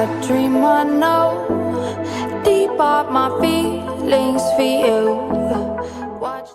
a dream I know. Deep up my feelings for you. Watch.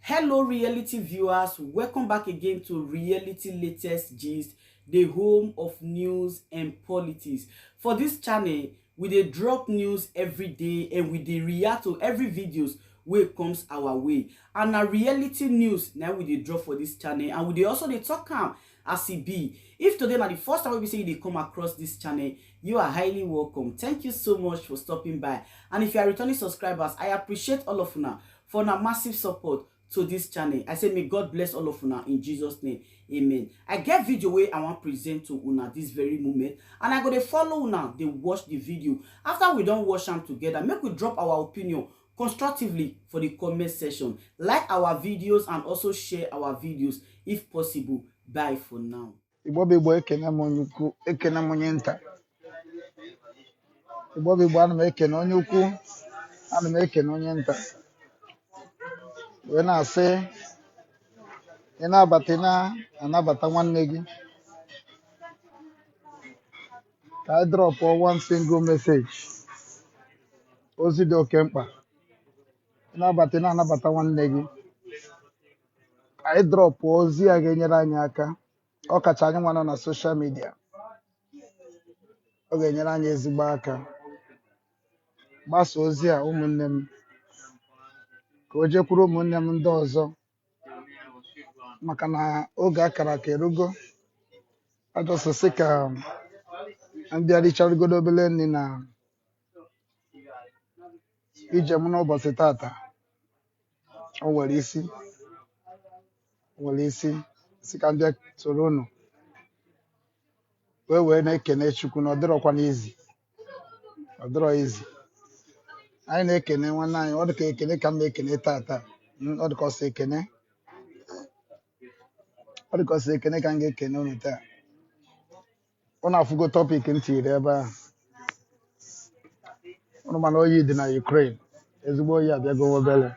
Hello reality viewers, welcome back again to Reality Latest Gist, the home of news and politics. For this channel, we dey drop news every day and we dey react to every videos wey comes our way. And na reality news now we dey drop for this channel, and we dey also dey talk am as e be. If today na the first time we say you dey come across this channel, you are highly welcome. Thank you so much for stopping by. And if you are returning subscribers, I appreciate all of una for una massive support to this channel. I say may God bless all of una in Jesus name. Amen. I get video wey I want present to una this very moment, and I go dey follow una dey watch the video. After we don watch am together, make we drop our opinion constructively for the comment section. Like our videos and also share our videos if possible. Bye for now. Igbo Igbo ekene m onye ukwu, ekene m onye nta. Igbo Igbo ana m ekene onye ukwu, ana m ekene onye nta. Wee na-asị ị na-anabata nwanne gị. Ka I drop one single message. Ozi dị oke mkpa. Ị na-anabata nwanne gị. Ka I drop ozi a ga-enyere anyị aka. Ọ kacha anyị nwa nọ na social media. Ọ ga-enyere anyị ezigbo aka. Gbasa ozi a ụmụnne m, ka o jekwuru ụmụnne m ndị ọzọ, maka na oge akara aka erugo. Ajọsịsị ka ndị richarịgodo obele nri na ije m n'ụbọchị tata. O nwere isi si ka ndị soro unu wee na-ekene Chukwu na ọ dịrọkwa n'izi. Ọ dịrọ izi. Anyị na-ekene nwanne anyị, ọ dị ka ekene ka m na-ekene tata. Ọ dị ka ọsọ ekene. Ọ dị ka ọsọ ekene ka m ga-ekene unu taa. Unu afụgo topic m tinyere ebe ahụ. Unu mana oyi dị na Ukraine. Ezigbo oyi abịago obere.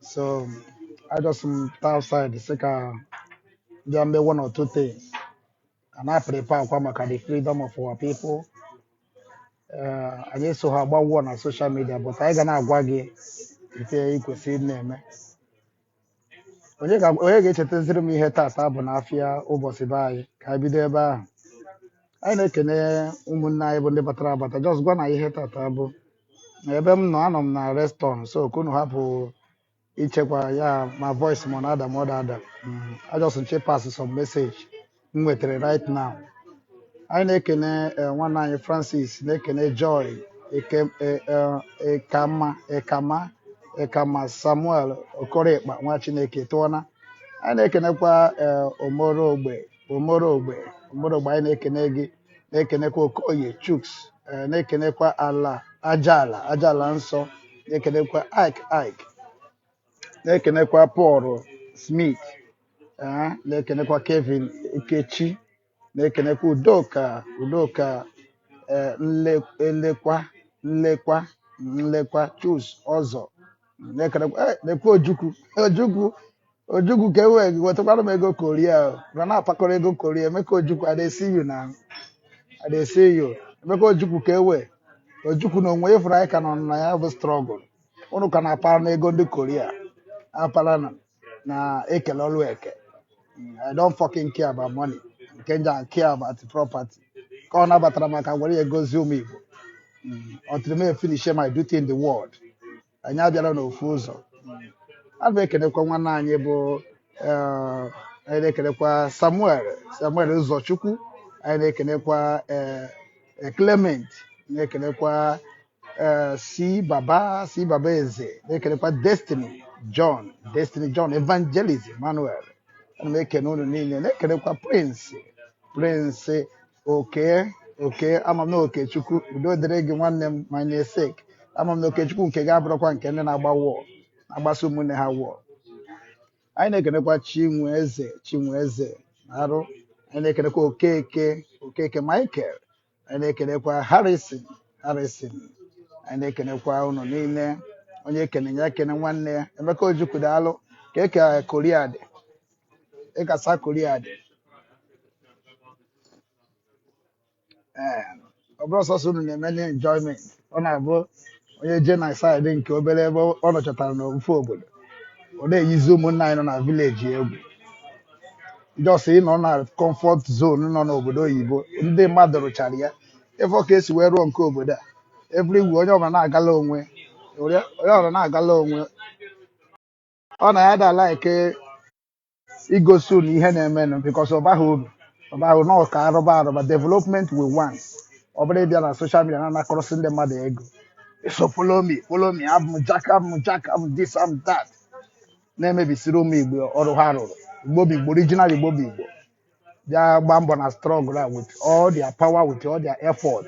So I just stay outside sị ka bịa mbe one or two things. Ka na prepare kwa maka the freedom of our people. Anyị so ha agbawo na social media, but anyị ga na-agwa gị ife ikwesị na-eme. Onye ga-echetaziri m ihe tata bụ n'afịa ụbọchị be anyị. Ka anyị bido ebe ahụ. Anyị na-ekene ụmụnne anyị bụ ndị batara abata. Just gwa na ihe tata bụ na ebe m nọ, anọ m na restaurant, so ka unu hapụ ichekwa ya ma voice ma na-ada ma ọ da-ada. I just nche pass some message m nwetara right now. Anyị na-ekene nwanne anyị Francis, na-ekene Joy, Ekama Samuel Okorikpa nwa Chineke tụọna. Anyị na-ekenekwa Omorogbe. Anyị na-ekene gị, na-ekenekwa Okoye Chuks, na-ekenekwa Ajala Nsọ, na-ekenekwa Ike, na-ekenekwa Paul Smith, na-ekenekwa Kevin Ikechi, na-ekenekwa Udoka Nlekwa Chus Ọzọ, na-ekenekwa Ojukwu ka ewe gị wetakwara m ego Korea. Na na-apakọrọ ego Korea. Emeka Ojukwu, I dey see you now. I dey see you. Emeka Ojukwu ka ewe. Ojukwu na onwe ifuru anyị ka nọ na ya bụ struggle. Unu ka na-apara n'ego ndị Korea. Apara na ekele ọlụ eke. I don't fucking care about money. I care about the property. Ka ọ nabatara maka were ya gozie ụmụ Igbo. Until me finish my duty in the world. Anyị abịara n'ofu ụzọ. A na-ekenekwa nwanne anyị bụ anyị na-ekenekwa Samuel Ụzọchukwu. Anyị na-ekenekwa Clement, na-ekenekwa C Baba Eze, na-ekenekwa Destiny John Evangelist Emmanuel. Ana m ekene unu niile. Na-ekenekwa Prince Oke ama m na Okechukwu. Udo dịrị gị nwanne m, my namesake. Ama m na Okechukwu nke ga-abụrụkwa nke ndị na-agba wọl, na-agbasa ụmụnne ha wọl. Anyị na-ekenekwa Chinweze arụ. Anyị na-ekenekwa Okeke Michael. Anyị na-ekenekwa Harrison. Anyị na-ekenekwa unu niile. Onye ekene ya ekene nwanne ya. Emeka Ojukwu daalụ. Ka eke Korea dị. Ịkasa Korea dị. Eh, ọ bụrụ sọsọ unu na-eme na enjoyment ọ na-abụ onye je na saịdị nke obere ebe ọ nọchọtara n'ofu obodo ọ na-eyizi ụmụnna anyị nọ na vileji egwu jos ịnọ na kọmfọt zon nọ n'obodo oyibo ndị mmadụ rụchara ya ebe ọ ka esi wee rụọ nke obodo a everywhere onye ọbụla na-agala onwe onye ọbụla na-agala onwe ọ na ya dala ike igosi unu ihe na-emenụ bikos ọbaghị uru ọbaghị na ọka arụba arụba development we want ọ bụrụ ịbịa na soshal midia na-anakọrọsị ndị mmadụ ego so follow me abụ m jack abụ m this abụ m that na-emebisiri ụmụ igbo ọrụ ha rụrụ igbo bụ igbo original igbo bụ igbo bịa gba mbọ na struggle a with all their power with all their effort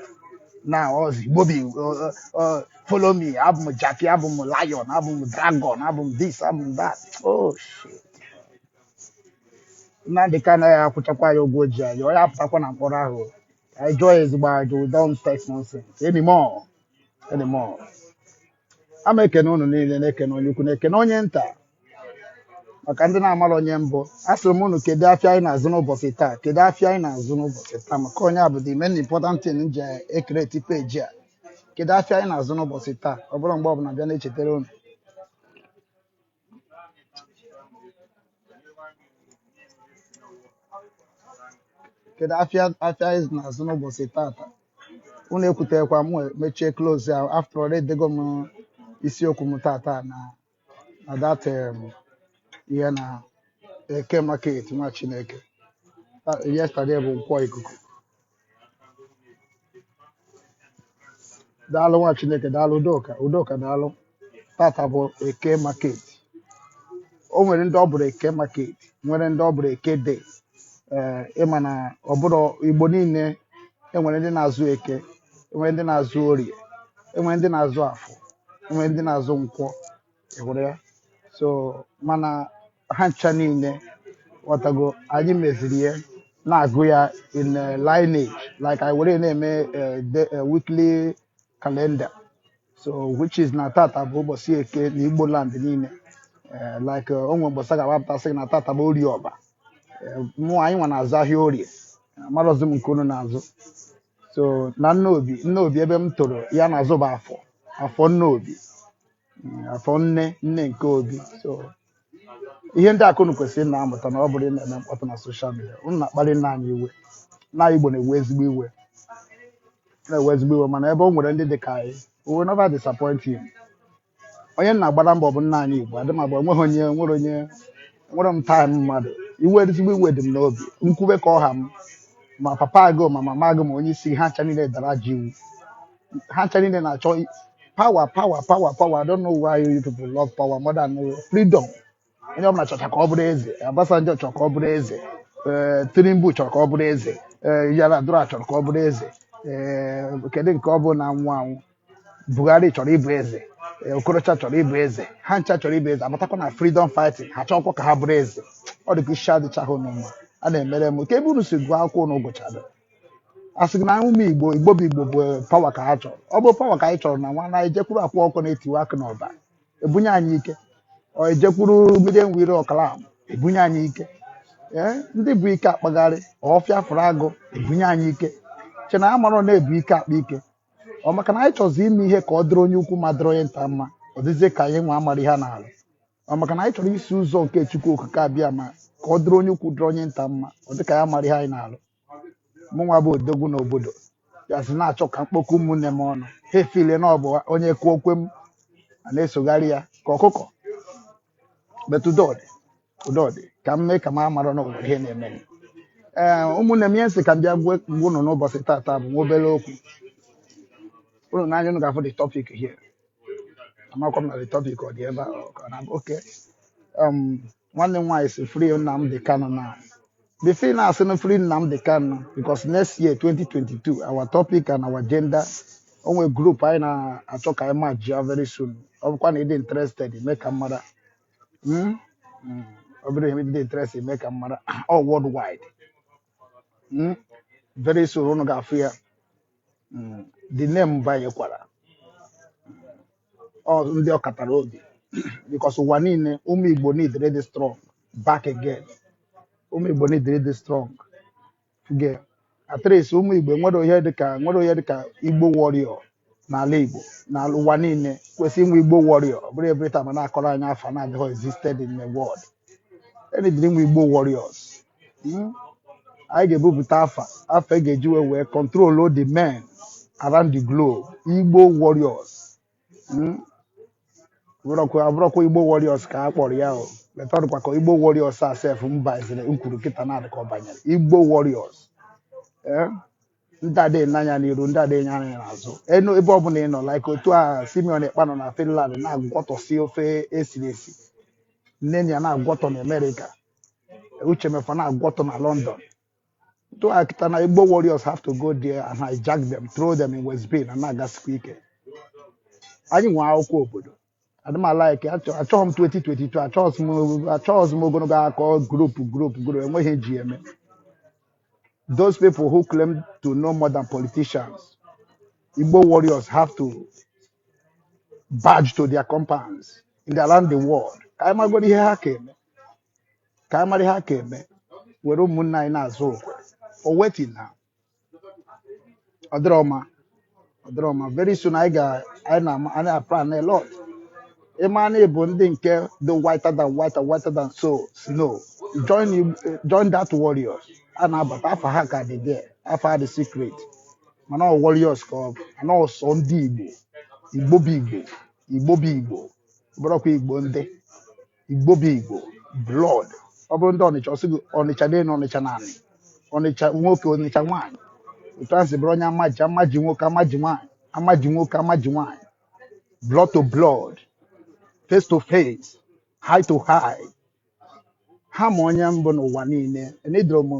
na ọzi igbo bụ igbo follow me abụ m jackie abụ m lion abụ m dragon abụ m this abụ m that oh shit. Nnamdi Kanu ya akwụchakwa ya ụgwọ ji anyị ọ ya apụtakwa na mkpọrọ ahụ anyị jụọ ya ezigbo ajụ don't text nonsense anymore. Ama ekene unu niile na-ekene onye ukwu na-ekene onye nta maka ndị na-amara onye mbụ asịrị m unu kedu afịa anyị na-azụ n'ụbọchị taa kedu afịa anyị na-azụ n'ụbọchị taa maka onye a bụ the main important thing m ji ekreti peji a kedu afịa anyị na-azụ n'ụbọchị taa ọ bụrụ mgbe ọbụla bịa na-echetara unu kedu afịa anyị na-azụ n'ụbọchị tata unu ekwutekwa m mechie close ahụ after all edego m isiokwu m tata na that ihe na eke market nwa Chineke yesterday bụ nkwọ ikuku daalụ nwa Chineke daalụ udoka daalụ tata bụ eke market o nwere ndị ọ bụrụ eke market nwere ndị ọ bụrụ eke day ịma na ọ bụrụ igbo niile enwere ndị na-azụ eke enwere ndị na-azụ orie enwere ndị na-azụ afọ enwere ndị na-azụ nkwọ ịhụrụ ya so mana ha ncha niile ghọtago anyị meziri ya na-agụ ya in lineage like I were na-eme weekly calendar so which is na tata bụ ụbọchị eke na Igbo land niile like onwe ụbọchị a ga-agbapụtasị na tata bụ orie ọba mụ anyị nwa na-azụ ahịa orie amarọzi m nke unu na-azụ so na nnobi ebe m toro ya na-azụ bụ afọ nnobi afọ nne nke obi so ihe ndị akụnụ kwesịrị na-amụta na ọ bụrụ na-eme mkpọtụ na soshal midia unu na-akpali nna anyị iwe na Igbo na-ewe ezigbo iwe mana ebe o nwere ndị dị ka anyị we will never disappoint him onye na-agbara mbọ bụ nna anyị Igbo adịm agba nwere m taịm mmadụ ezigbo iwe dị m n'obi nkwube ka ọha m ma papa agụ ma mama agụ ma onye isi ha ncha niile dara ji iwu ha ncha niile na-achọ power. I don't know why you people love power more than freedom. Onye ọbụla chọcha ka ọ bụrụ eze Obasanjo chọrọ ka ọ bụrụ eze Tinubu chọrọ ka ọ bụrụ eze Yar'Adua chọrọ ka ọ bụrụ eze kedu nke ọ bụ na anwụ Buhari chọrọ ịbụ eze Okorocha chọrọ ịbụ eze ha ncha chọrọ ịbụ eze abatakwa na freedom fighting ha chọkwa ka ha bụrụ eze ọ dịka isi adịchaghị n'ụwa a na-emere m ka ebe unu si gụọ akwụkwọ unu gụchara a sị na ụmụ Igbo bụ pawa ka ha chọrọ ọ bụ pawa ka anyị chọrọ na nwa na ejekwuru akwa ọkụ na-etiwe akụ n'ọba ebunye anyị ike ọ ejekwuru mmiri enwere ọkala ebunye anyị ike ndị bụ ike akpagharị ọfịa fụrụ agụ ebunye anyị ike chena a mara na-ebu ike akpa ike ọ maka na anyị chọzi ime ihe ka ọ dịrị onye ukwu ma dịrị onye nta mma ọ dịzie ka anyị nwa amara ihe a na-alụ ọ maka na anyị chọrọ isi ụzọ nke Chukwu okike abịa ma ka ọ dịrị onye ukwu dịrị onye nta mma ọ dị ka ya mara ihe anyị na-alụ mụnwa bụ odogwu n'obodo yazi na-achọ ka mkpokọ ụmụnne m ọnụ ha efile na ọ bụ onye kwuo okwe m a na-esogharị ya ka ọkụkọ betudodị ka m mee ka m amara n'ụwa ihe na-eme ụmụnne m ihe nsị ka m bịa gwa unu n'ụbọchị tata bụ nwa obere okwu unu n'anya unu ga-afụ the topic here amakwa m na the topic ọ dị ebe a oke nwanne m nwaanyị si free Nnamdi Kanu na before now saying free Nnamdi Kanu because next year 2022 our topic and our agenda onwe group anyị na-achọ ka anyị match ya very soon ọ bụkwa na ịdị interested mee ka mmara ọ bụrụ na ịdị interested mee ka mmara all worldwide very soon unu ga-afụ ya the name banyekwara ndị ọ katara obi because ụwa niile ụmụ Igbo need ready strong back again ụmụ Igbo need ready strong again at least ụmụ Igbo nwere onye dịka Igbo warrior n'ala Igbo na ụwa niile kwesị inwe Igbo warrior ọ bụrụ every time a na-akọrọ anyị afọ na-adịghị existed in the world enidiri inwe Igbo warriors. Anyị ga-ebupụta afa ga-eji wee control the men around the globe Igbo warriors. Abụrọkwa Igbo warriors ka a kpọrọ ya o leta ọdụkwa ka Igbo warriors a sef mba ezere nkwuru kịta na adịka ọ banyere Igbo warriors. Ndị adịghị n'anya n'iru ndị adịghị anya n'azụ ebe ọbụla ị nọ like otu a Simeon Ekpa nọ na Finland na-agwọtọsi ofe esiri esi Nnenni ya na-agwọtọ na America Uche Mefa na-agwọtọ na London. To akita na Igbo warriors have to go there and hijack them, throw them in West Bay and na-agasikwa ike. Anyị nwe akwụkwọ obodo adịmalike achọghị m 2022 achọghịzi m ogologo akọ group enweghị eji eme. Those people who claim to know more than politicians, Igbo warriors have to barge to their compounds around the world. Ka anyị magoro ihe ha ka eme ka anyị mara ihe ha ka eme were ụmụnna anyị na-azụ okwe o wetin na ọdịrọma very soon anyị na-plan a lot. Ịma na ịbụ ndị nke the whiter than snow join that warriors a na-abata afa ha ka dị there afa ha dị secret mana ọ warriors ka ọ bụ ana ọsọ ndị Igbo bụ Igbo bụrụkwa Igbo ndị Igbo bụ Igbo blood ọ bụrụ ndị Ọnịcha ọsịgụ Ọnịcha dị na Ọnịcha naanị Ọnịcha nwoke Ọnịcha nwaanyị otu a sị bụrụ onye amaji nwoke amaji nwaanyị blood to blood face to face high to high ha ma onye mbụ n'ụwa niile enedoro m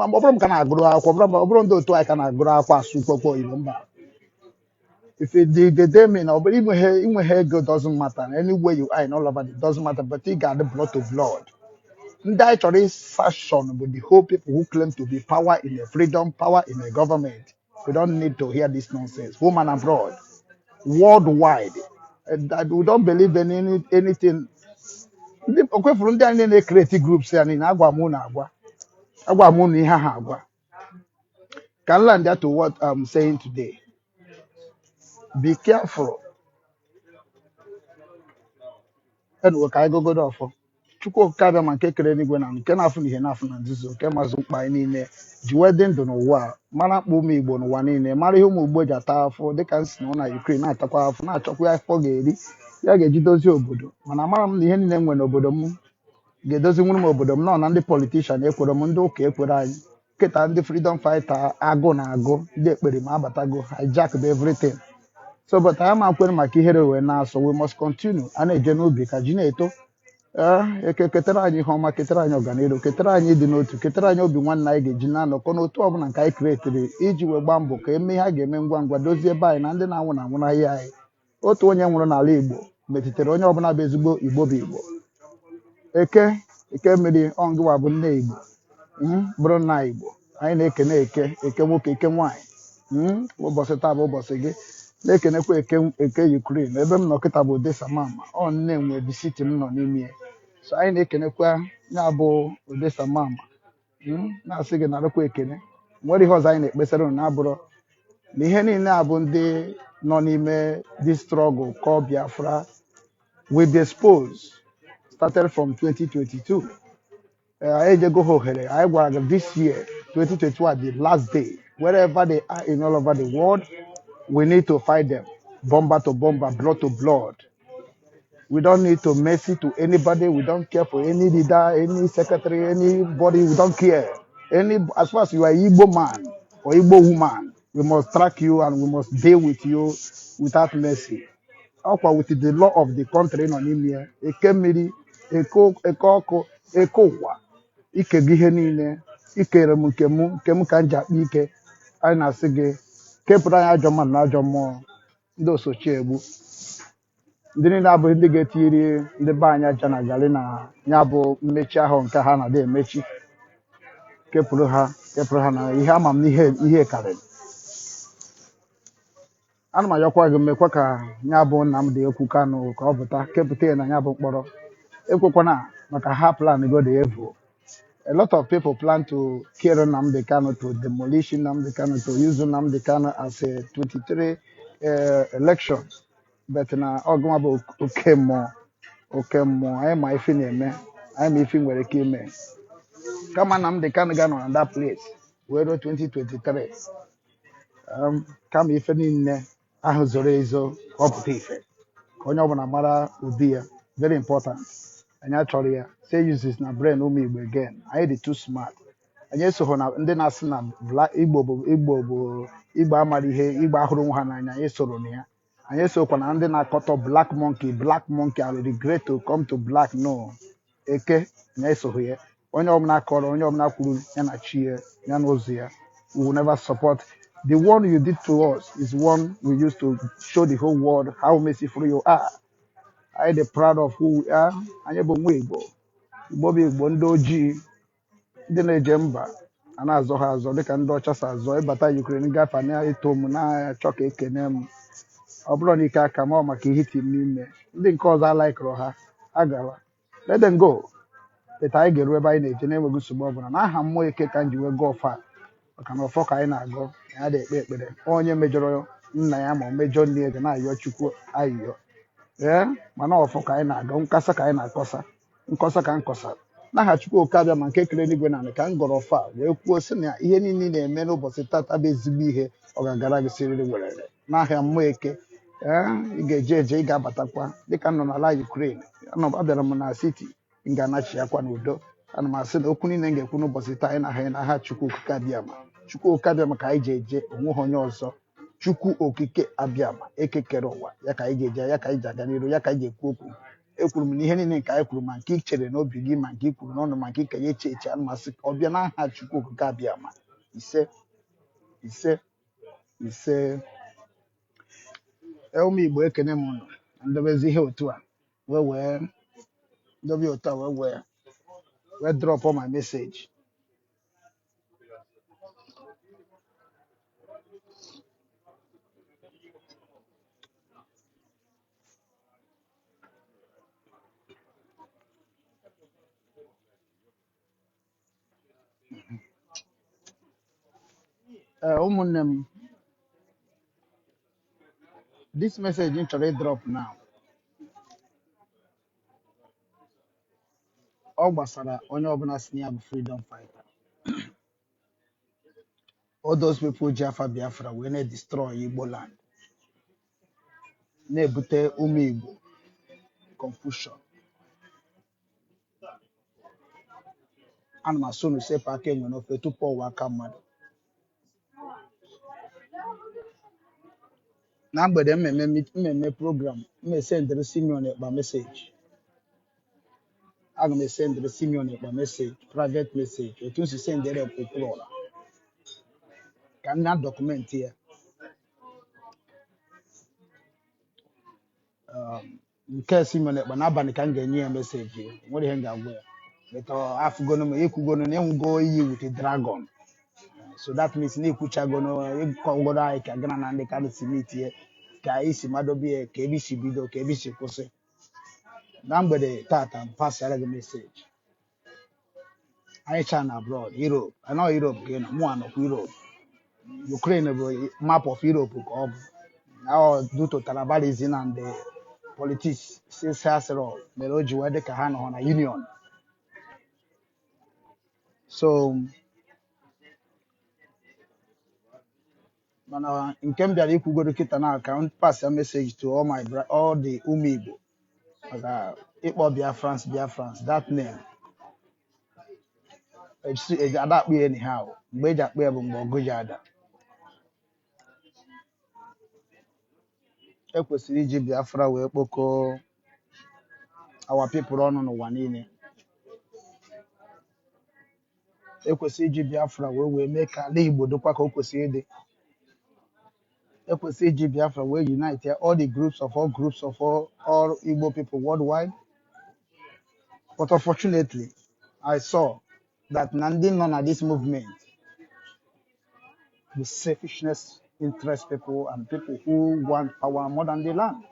ọ bụrụ m ka na-agụrụ akwụkwọ ọ bụrụ ndị otu anyị ka na-agụrụ akwụkwọ asụ kpọkpọ Igbo mba if the demon or inwe ego doesn't matter anywhere you are in all over it doesn't matter but ị ga-adị blood to blood. Ndị anyị chọrọ fashion bụ the whole people who claim to be power in a freedom, power in a government. We don't need to hear this nonsense. Home and abroad, worldwide. We don't believe in anything. Okwefuru ndị anyị na-create groups ya niile agwa m na ihe ha agwa. Can learn that to what I'm saying today. Be careful. Anyway, ka anyị gogodo ọfọ. Chukwu okike abịa ma nke kere eluigwe na nke na-afụ na ihe na-afụ na nzuzo nke mazụ mkpa anyị niile ji wee dị ndụ n'ụwa mara mkpa ụmụ Igbo n'ụwa niile mara ihe ụmụ Igbo ji ata afọ dịka nsi nọ na Ukraine na-atakwa afọ na-achọkwa afọ ga-eri ya ga-eji dozie obodo mana amara m na ihe niile nwere n'obodo m ga-edozi nwere m obodo m nọ na ndị politishan ekwere m ndị ụka ekwere anyị nkịta ndị freedom fighter agụ na agụ ndị ekpere ma abatago hijack bụ everything so but anyị ma kwere maka ihere wee na-asọ we must continue a na-eje n'ubi ka ji na-eto ketara anyị ihe ọma ketara anyị ọganihu ketara anyị ịdị n'otu ketara anyị obi nwanne anyị ga-eji na-anọkọ n'otu ọbụla nke anyị kreetiri iji wee gbaa mbọ ka eme ihe a ga-eme ngwa ngwa dozie ebe anyị na ndị na-anwụ n'ahịa anyị otu onye nwụrụ n'ala Igbo metụtara onye ọbụla bụ ezigbo Igbo bụ Igbo eke mmiri ọngụwa bụ nne Igbo bụrụ nna Igbo anyị na-ekene eke nwoke eke nwaanyị ụbọchị taa bụ ụbọchị gị na-ekenekwa eke Ukraine ebe m nọ kịta bụ Odessa mama ọ nne nwe bisiti m nọ n'ime ya so anyị na-ekenekwa ya bụ Odessa mama na-asị gị narakwa ekene nwere ihe ọzọ anyị na-ekpesara unu na-abụrụ na ihe niile abụ ndị nọ n'ime this struggle called Biafra will be exposed started from 2022 anyị jego ha ohere anyị gwara gị this year 2021 the last day wherever they are in all over the world we need to fight them bomber to bomber blood to blood. We don't need to mercy to anybody. We don't care for any leader, any secretary, anybody. We don't care. As far as you are Igbo man or Igbo woman, we must track you and we must deal with you without mercy. Aqua with the law of the country no nimia. Eke mmiri, eke ọkụ, eke ụwa. Ike gị ihe niile. Ikere m nke m ka nji akpa ike. Anyị na-asị gị kepụrụ anyị ajọ mmadụ na ajọ mmụọ ndị osochi egbu. Ndị niile abụghị ndị ga-etinyere ndị be anyị aja na garị na ya bụ mmechi ahụ nke ha na-adị emechi kepụrụ ha na ihe amamihe ihe karịrị. Ana m ayọkwa gị mmekwa ka ya bụ Nnamdi Kanu ka ọ pụta kepụta ya na ya bụ mkpọrọ ekwekwana maka ha plan go dị evu A lot of people plan to kill Nnamdi Kanu, to demolish Nnamdi Kanu, to use Nnamdi Kanu as a 23 election. But na Ogumabo okay more. I am my fin I am if were a key man. Come on, Nnamdi Kanu gun on that place. Where 2023. Come if any Ahuzorezo up thief. Onye ọbụla mara ụdị ya very important. Anyị achọrọ ya say uses na brain ụmụ Igbo again. Anyị dị too smart. Anyị esoghị na ndị na-asị na Igbo amara ihe Igbo ahụrụ nwa ha n'anya anyị soro na ya. Anyị esokwa na ndị na-akọtọ black monkey I regret to come to black no eke anyị esoghị ya. Onye ọbụla kọrọ onye ọbụla kwuru ya na chi ya ya na ụzọ ya we will never support. The one you did to us is one we used to show the whole world how merciful you are. I am proud of who we are. Anyị bụ nwa Igbo. Igbo bụ Igbo ndị ojii ndị na-eje mba a na-azọ ha azọ dịka ndị ọcha si azọ ịbata Ukraine gafe na-eto m na-achọ ka ekene m. Ọ bụrụ na ike aka m ọ maka ihe iti m n'ime ndị nke ọzọ alaikọrọ ha ha gara let them go. Peta anyị ga-eru ebe anyị na-eje na-enweghị nsogbu ọbụla n'aha mmụọ eke ka m ji wee gụọ ọfọ a maka na ọfọ ka anyị na-agụ ya dị ekpe ekpere onye mejọrọ nna ya ma ọ mejọ nne ya ga na-ayọ Chukwu ayịyọ ee mana ọfọ ka anyị na-agụ nkasa ka anyị na-akọsa nkọsa ka nkọsa n'aha Chukwu oke abịa ma nke kere eluigwe na ka m gọrọ ọfọ a wee kwuo sị na ihe niile na-eme n'ụbọchị tata bụ ezigbo ihe ọ ga-agara gị siriri werere n'ahịa mmụọ eke ee ị ga-eje eje ị ga-abatakwa dịka m nọ n'ala Ukraine abịara m na siti m ga-anachi akwa n'udo ana m asị na okwu niile m ga-ekwu n'ụbọchị taa anyị na-ahụ n'aha Chukwu okike abịama Chukwu okike abịama ka anyị ji eje onweghị onye ọzọ Chukwu okike abịama ekekere ụwa ya ka anyị ga-eje ya ka anyị ji aga n'iru ya ka anyị ga-ekwu okwu ekwuru m na ihe niile nke anyị kwuru ma nke i chere n'obi gị ma nke i kwuru n'ọnụ ma nke ike ya eche eche ana m asị ka ọ bịa n'aha Chukwu okike abịama ise ise ise ụmụ Igbo ekene m ụnụ na ndebezi ihe otu a wee ndobe otu a wee drop my message. Ụmụnne m this message m chọrọ drop now ọ gbasara onye ọbụla si na ya bụ freedom fighter. All those people ji afa Biafra wee na-destroy Igbo land na-ebute ụmụ Igbo confusion. Ana m asụ unu sepụ aka enwe n'ofe tupu ọwa aka mmadụ. Na mgbede mmemme program mmesendịrị Simeon Ekpa message. Aga m esendịrị Simeon Ekpa message private message otu m si sendịrị okpukpuru ọla ka m na dọkụmentị ya. Nke Simeon Ekpa n'abalị ka m ga-enye ya meseji nwere ihe m ga-agwa ya but afụgono m ekwugono na enwugo iyi with a dragon so that means na ekwuchagono ịkọgono anyị ka gana na ndị Kanu si mitie ka anyị si madobe ya ka ebe si bido ka ebe si kwụsị. Na mgbede tata m pasara gị meseji anyị cha na abroad Europe anọ Europe ka ị nọ mụ anọkwa Europe. Ukraine bụ map of Europe ka ọ bụ now due to tribalism and the politics since Asero mere o ji wee dị ka ha nọ na union. So mana nke m bịara ikwugoro kịta na ka m pass a message to all the ụmụ Igbo maka ịkpọ Biafrans that name ada akpụ ya anyhow mgbe eji akpụ ya bụ mgbe ọgụ ji ada. Ekwesịrị iji Biafra wee kpọkọọ our people ọnụ n'ụwa niile. Ekwesịrị iji Biafra wee mee ka ala Igbo dịkwa ka o kwesịrị ịdị. Ekwesịrị iji Biafra wee unite all the groups of all Igbo people worldwide. But unfortunately, I saw that na ndị nọ na this movement the selfishness interest people and people who want power more than the land.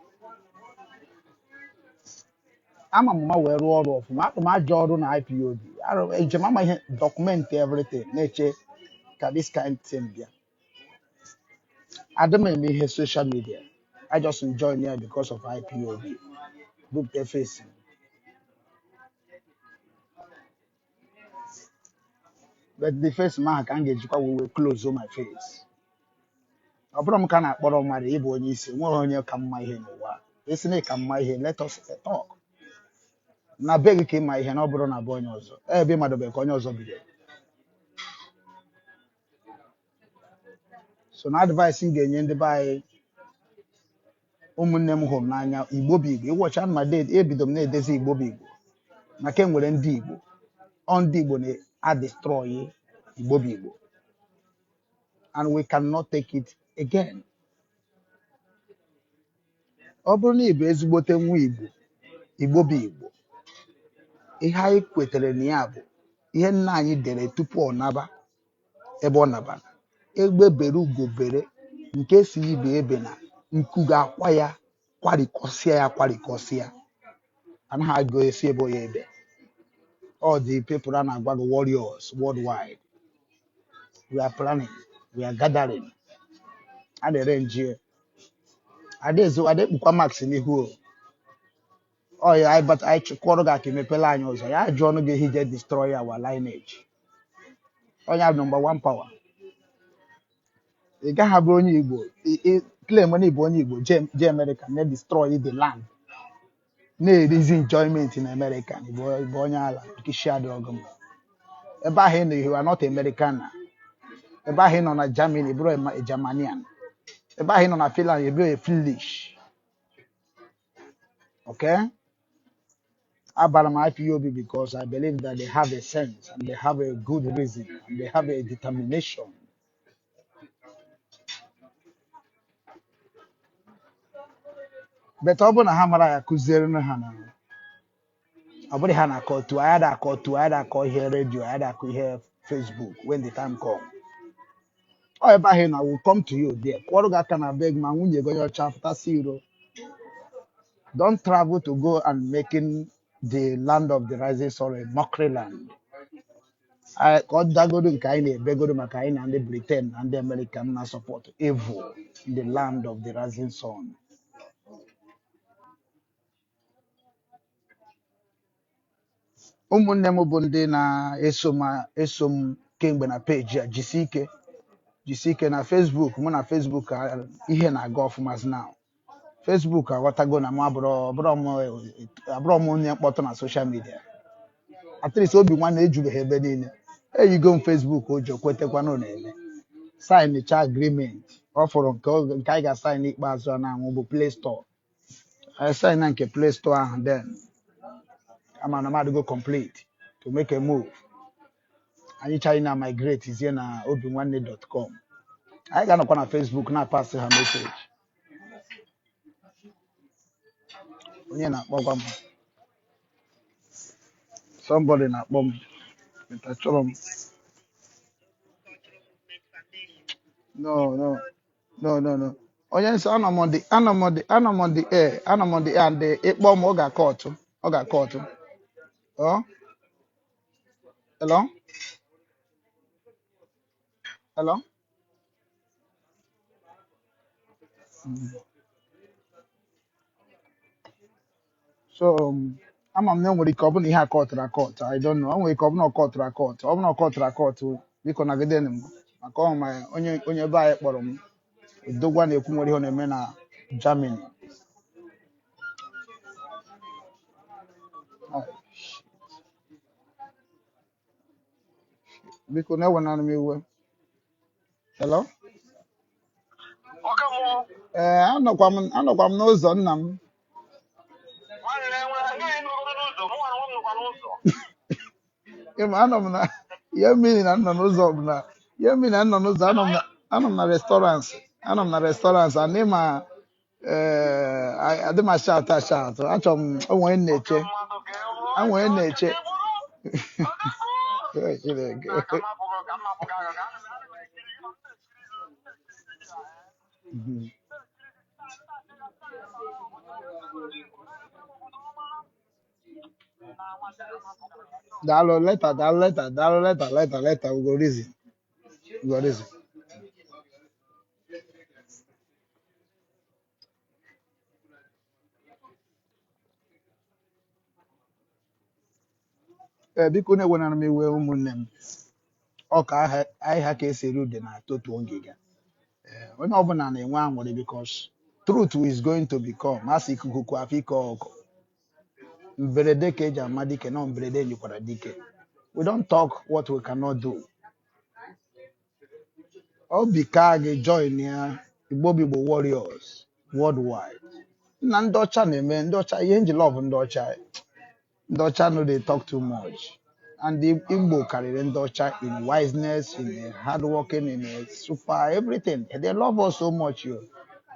ama mama were rụọ ọrụ ọfụma akpụ m ajọ ọrụ na IPOB ejem ama ihe document everything na-eche ka this kind thing bịa adịm eme ihe social media I just enjoy it because of IPOB bupute face but the face ma ka m ga-ejikwa wee close my face ọ bụrụ m ka na-akpọrọ mmadụ ịbụ onye isi nwere onye ka mma ihe n'ụwa esi na ka mma ihe let us talk na be gị ka ịma ihe na ọ bụrụ na bụ onye ọzọ ebe ịmadobe ka onye ọzọ bido so na advice m ga-enye ndị be anyị ụmụnne m hụrụ m n'anya igbo bụ igbo ịwọcha ma ebido m na-edezi igbo bụ igbo maka enwere ndị igbo ndị igbo na-adestroy igbo bụ igbo and we cannot take it again ọ bụrụ na igbo ezigbote nwa igbo igbo bụ igbo ihe anyị kwetere na ya bụ ihe nna anyị dere tupu ọ naba ebe ọ naba egbe bere ugo bere nke si ibe ebe na nku ga-akwa ya kwarikọsịa anaghị agụ esi ebe onye ebe all the people a na-agwa gị warriors worldwide we are planning we are gathering a na-ere nji adekpukwa max n'ihu ọ ya anyị chụkwọrọ gị aka emepela anyị ụzọ ya jụọ ọnụ gị hije destroy our lineage onye bụ number one power ị gaghị abụ onye igbo claim na ịbụ onye igbo jee America na destroy the land na-erizi enjoyment in America bụ onye ala kishi adịọgụ m ebe ahụ ị nọ ihu not American ebe ahụ ị nọ na Germany bụrụ Germanian ebe ahụ ị nọ na Finland bụrụ Finnish okay abara m IPOB because I believe that they have a sense and they have a good reason and they have a determination but ọ bụrụ na ha mara ya kụziere ha na ọ bụrụ ha na-akọ otu anyị na-akọ ihe redio anyị na-akọ ihe Facebook when the time come ọ ebe ahụ na will come to you there kwọrọ gị aka na beg ma nwunye gị onye ọcha pụtasị iro don't travel to go and making the land of the rising sun a mockery land ka ọ dagodo nke anyị na-ebegodo maka anyị na ndị Britain na ndị American na support evil in the land of the rising sun ụmụnne m bụ ndị na-eso m kemgbe na peji a jisi ike na Facebook mụ na Facebook ihe na-aga ọfụma now Facebook aghọtago na m abụrọ m onye mkpọtụ na social media at least obi nwa na-ejubeghị ebe niile eyigo m Facebook ụjọ kwetakwanụ na-eme sign agreement ọ fọrọ nke anyị ga-asign ikpeazụ a na-anwụ bụ Play Store I sign na nke Play Store ahụ then ama na mmadụ go complete to make a move anyị china migrate izie na obinwanne.com anyị ga-anọkwa na Facebook na-apasị ha message onye na-akpọkwa m somebody na-akpọ m achọrọ m no onye nsọ anọ m on the air and ịkpọ m ọ ga-akọ ọtụ oh hello so ama m na enwere ike ọ bụ na ihe akọtụrụ I don't know o nwere ike ọ bụ na ọkọtụrụ ọ bụ na ọkọtụrụ biko nagide m maka ọma onye be anyị kpọrọ m Udogwa na-ekwu nwere ihe ọ na-eme na Germany biko na-ewenara m iwe hello anọkwa m n'ụzọ nna m ịma anọ m na ihe mmiri na nọ n'ụzọ ọbụla ihe mmiri na nọ n'ụzọ anọ m na restaurant and ịma adị m ashat achọrọ m onwe na-eche Dalo later, dalo later, dalo later, later. We go reason. We go reason. Biko na-enwena m iwe ụmụnne m. Ọ ka anyị ha ka esi eri ude na totu ngịga. Onye ọbụla na-enwe aṅụrị because truth is going to become asị ikuku afọ ike ọkụ. Mberede ka eji ama dike na mberede nyikwara dike. We don't talk what we cannot do. Ọ bika gị join ya Igbo warriors worldwide. Na ndị ọcha na-eme ndị ọcha ihe nji love ndị ọcha. Ndị ọcha no dey talk too much. And the Igbo karịrị ndị ọcha in wiseness, in hard working, in super everything. They love us so much. Yo.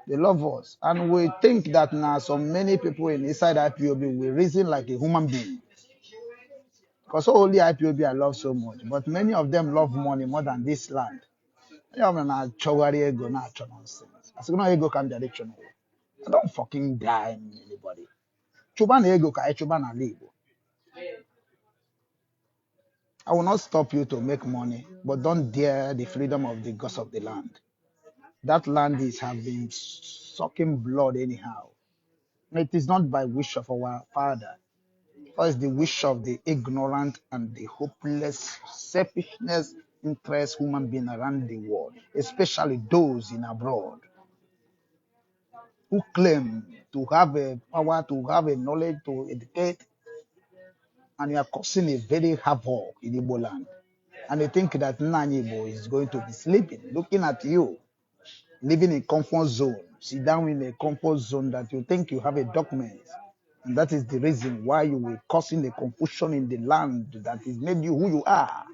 They love us. And we think that now so many people inside IPOB will reason like a human being. Because only IPOB I love so much. But many of them love money more than this land. I nonsense. I said, no ego can be addiction. I don't fucking die anybody. Chuba na ego ka chuba na libo. I will not stop you to make money, but don't dare the freedom of the gods of the land. That land is have been sucking blood anyhow. It is not by wish of our father, or it's the wish of the ignorant and the hopeless, selfishness, interest human being around the world, especially those in abroad who claim to have a power, to have a knowledge, to educate, and you are causing a very havoc in Igbo land. And they think that Nanibo is going to be sleeping, looking at you, living in comfort zone, sit down in a comfort zone that you think you have a document. And that is the reason why you were causing the confusion in the land that is made you who you are.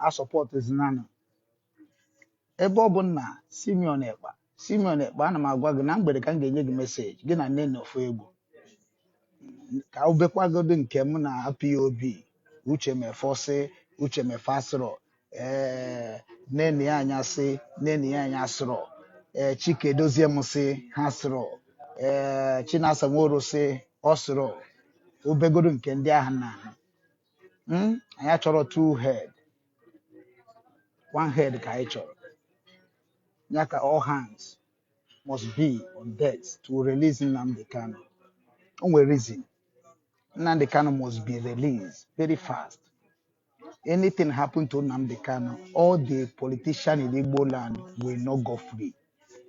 Our support is Nana. Ebe ọ bụ na Simeon Ekpa ana m agwa gị na mgbede ka m ga-enye gị meseji gị na nne na ofu egwu ka o bekwagodo nke m na POB uche mefọsị uche mefasịrọ nne ya anyasị nne ya anyasịrọ Chike dozie m sị ha sịrọ Chinasa Nworo sị ọ sịrọ obegodo nke ndị ahụ na anyị achọrọ two head one head ka anyị chọrọ ya ka all hands must be on deck to release Nnamdi Kanu. Only reason Nnamdi Kanu must be released very fast. Anything happen to Nnamdi Kanu, all the politicians in Igbo land will not go free.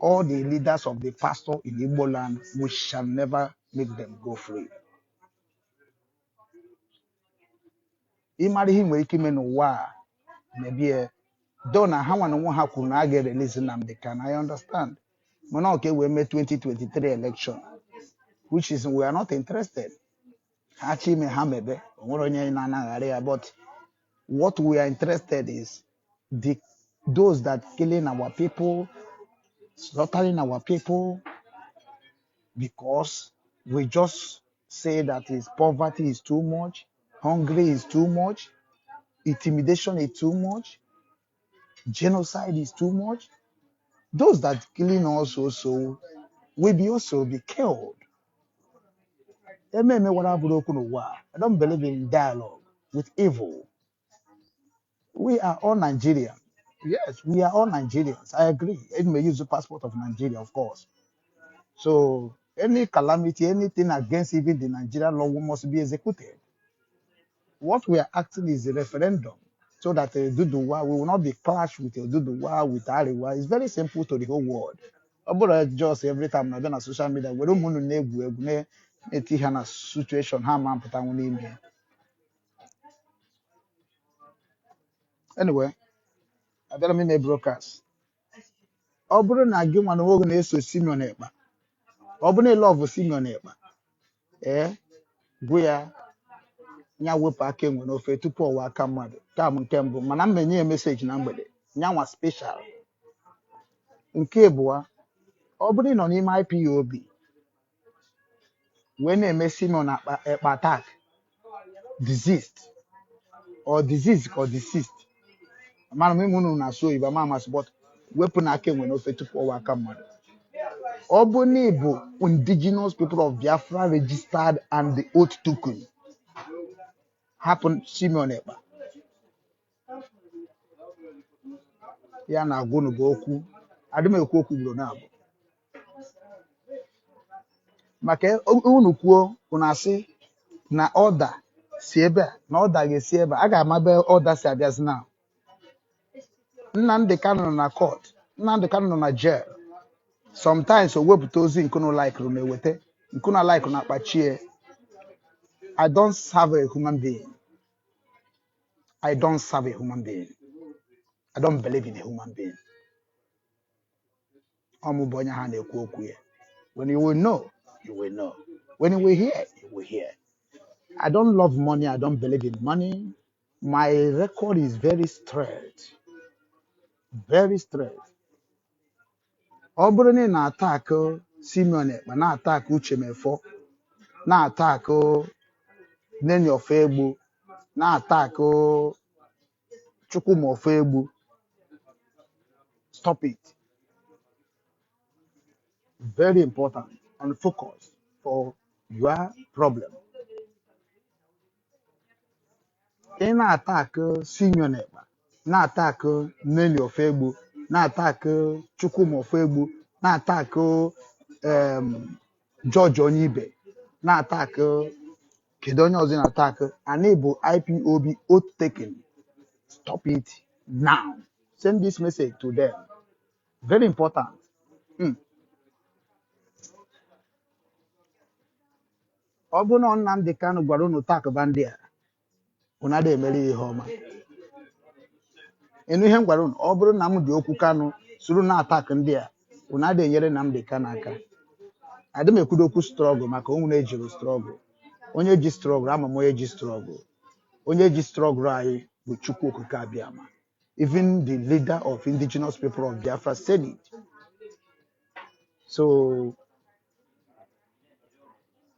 All the leaders of the pastor in Igbo land, we shall never make them go free. Imagine him waking in n'ụwa maybe Donna how and one happen I get released Nnamdi Kanu. I understand. But now okay, we made 2023 election, which is we are not interested. But what we are interested is those that killing our people, slaughtering our people, because we just say that is poverty is too much, hungry is too much, intimidation is too much, genocide is too much. Those that killing us also will also be killed. I don't believe in dialogue with evil. We are all Nigerians. Yes, we are all Nigerians. I agree. It may use the passport of Nigeria, of course. So any calamity, anything against even the Nigerian law must be executed. What we are acting is a referendum so that Duduwa, we will not be clashed with Duduwa, with Ariwa. It's very simple to the whole world. About just every time I've been on social media, we don't want to a situation, how man put on anyway, I don't mean a broadcast. Ọ bụrụ na gị nwa na nwoke na-eso Simeon Ekpa ọ bụ na love Simeon Ekpa gwa ya nya wepụ aka enwe n'ofe tupu ọwa aka mmadụ ka m nke mbụ mana m menye ya meseji na mgbede nyanwa special nke abụọ ọ bụrụ ị nọ n'ime IPOB wee na-eme Simeon Ekpa attack deceased or deceased amara m ime unu na-asụ oyibo ama amasị but wepụ na aka enwe n'ofe tupu ọwa aka mmadụ Obuni bụ indigenous people of Biafra registered and the oath token happened Simeon Ekpa. Ya na agwụnụ bụ okwu adịm ekwu okwu gburu na abụ maka unu kwuo unu asị na ọda si ebe a na ọda ga-esi ebe a ga-amabe ọda si abịazi na Nnamdi Kanu nọ na court, Nnamdi Kanu nọ na jail. Sometimes o wepụta ozi nkunu like na eweta nkunu like na akpachie. I don't serve a human being. I don't serve a human being. I don't believe in a human being. Ọmụ onye ha na-ekwu okwu ya. When you will know, you will know. When you will hear, you will hear. I don't love money. I don't believe in money. My record is very straight. Very straight. Ọ bụrụ na ị na-attack Simeon Ekpa, na-attack Uche Mefo, na-attack Neni Ofegbu, na-attack Chukwuma Ofegbu, stop it. Very important and focus for your problem. Ị na-attack Simeon Ekpa, na-attack Neni Ofegbu, na-attack Chukwuma Ofegbu, na-attack George Onyibe, na-attack kedu onye ọzọ na-attack and bụ IPOB oath taking. Stop it now. Send this message to them. Very important. Ọ bụrụ na Nnamdi Kanu gwara unu takba ndị a unu adịghị emere ihe ọma. Enu ihe m gwara unu, ọ bụrụ na m dị okwu Kanu soro na attack ndị a unu adịghị enyere Nnamdi Kanu aka. Adị m ekwudo okwu struggle maka onwe na-ejiri struggle. Onye ji struggle ama m onye ji struggle. Onye ji struggle anyị bụ Chukwu Okike Abịama. Even the leader of indigenous people of Biafra said it. So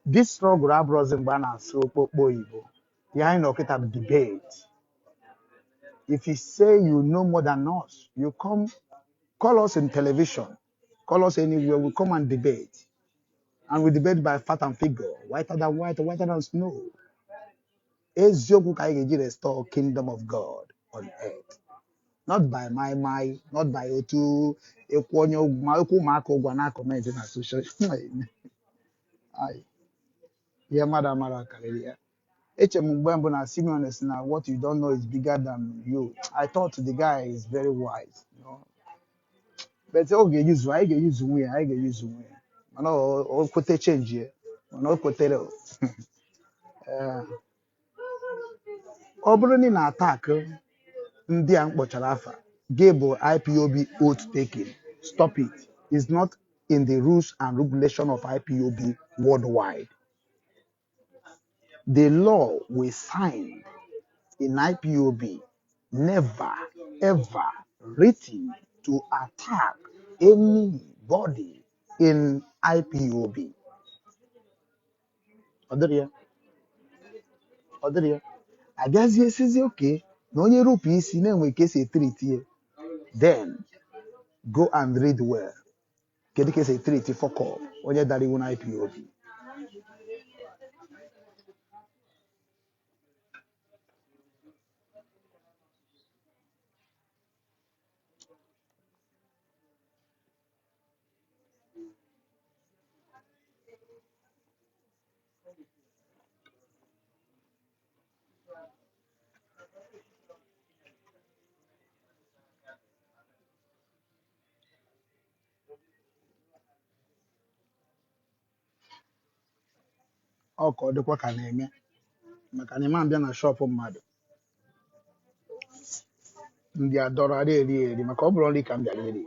this struggle abrozi mgbe a na-asụ okpokpo oyibo. Ya anyị na ọkịta debate. If you say you know more than us, you come call us in television, call us anywhere, we come and debate. And we debate by fact and figure, whiter than white, whiter than snow. Eziokwu ka anyị ga-eji restore kingdom of God on earth. Not by my mind, not by otu ekwu onye okwu ụmụaka ụgwa na comment na social. Ihe mmadụ amara karịrị ya. Eche m mgbe mbụ na Simeon si na what you don't know is bigger than you. I thought the guy is very wise, you know. But ọ ga-eyuzu, anyị ga-eyuzu nwe ya, anyị ga-eyuzu nwe ya. Mana o kwete change ya. Mana o kwetere. Ọ bụrụ na ị na-attack ndị a mkpọchara afa, gị bụ IPOB oath taking. Stop it. It's not in the rules and regulation of IPOB worldwide. The law we sign in IPOB never ever written to attack anybody in IPOB. Ọ dịrị ya? Ọ dịrị ya? Agazie sizi okay na onye rupu isi na-enwe ka esi treat ya. Then go and read well. Kedu ka esi treat fuck up onye dara iwu na IPOB. Ọ ka ọ dịkwa ka na-eme maka na ịma mbịa na shọpụ mmadụ ndị adọrọ ara eri eri maka ọ bụrụ nri ka m bịara eri.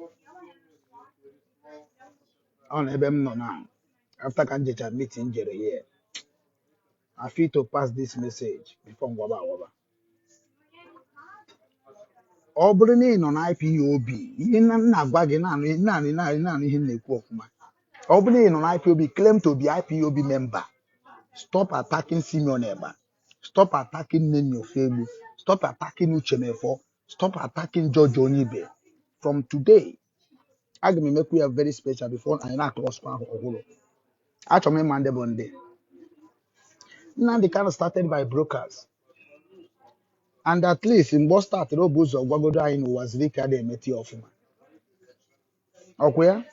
Ọ na ebe m nọ na after ka m jecha meeting jere here. I fit to pass this message before ngwaba awaba. Ọ bụrụ na ị nọ na IPOB, ihe na-agwa gị naanị ihe m na-ekwu ọfụma. Ọ bụrụ na ị nọ na IPOB, claim to be IPOB member. Stop attacking Simeon Ekpa. Stop attacking Neni Ofegbu. Stop attacking Uche Mefo. Stop attacking George Onyibe. From today, Aga m emekwu ya very special before anyị na-close kwa ahụ ọhụrụ. Achọrọ m ịma ndị bụ ndị. Nnamdi Kanu started by brokers. And at least mgbe ọ startịrị ọ bụ ụzọ gwagodo anyị n'ụwa ziri ike adịghị emeti ọfụma. Ọkwa ya?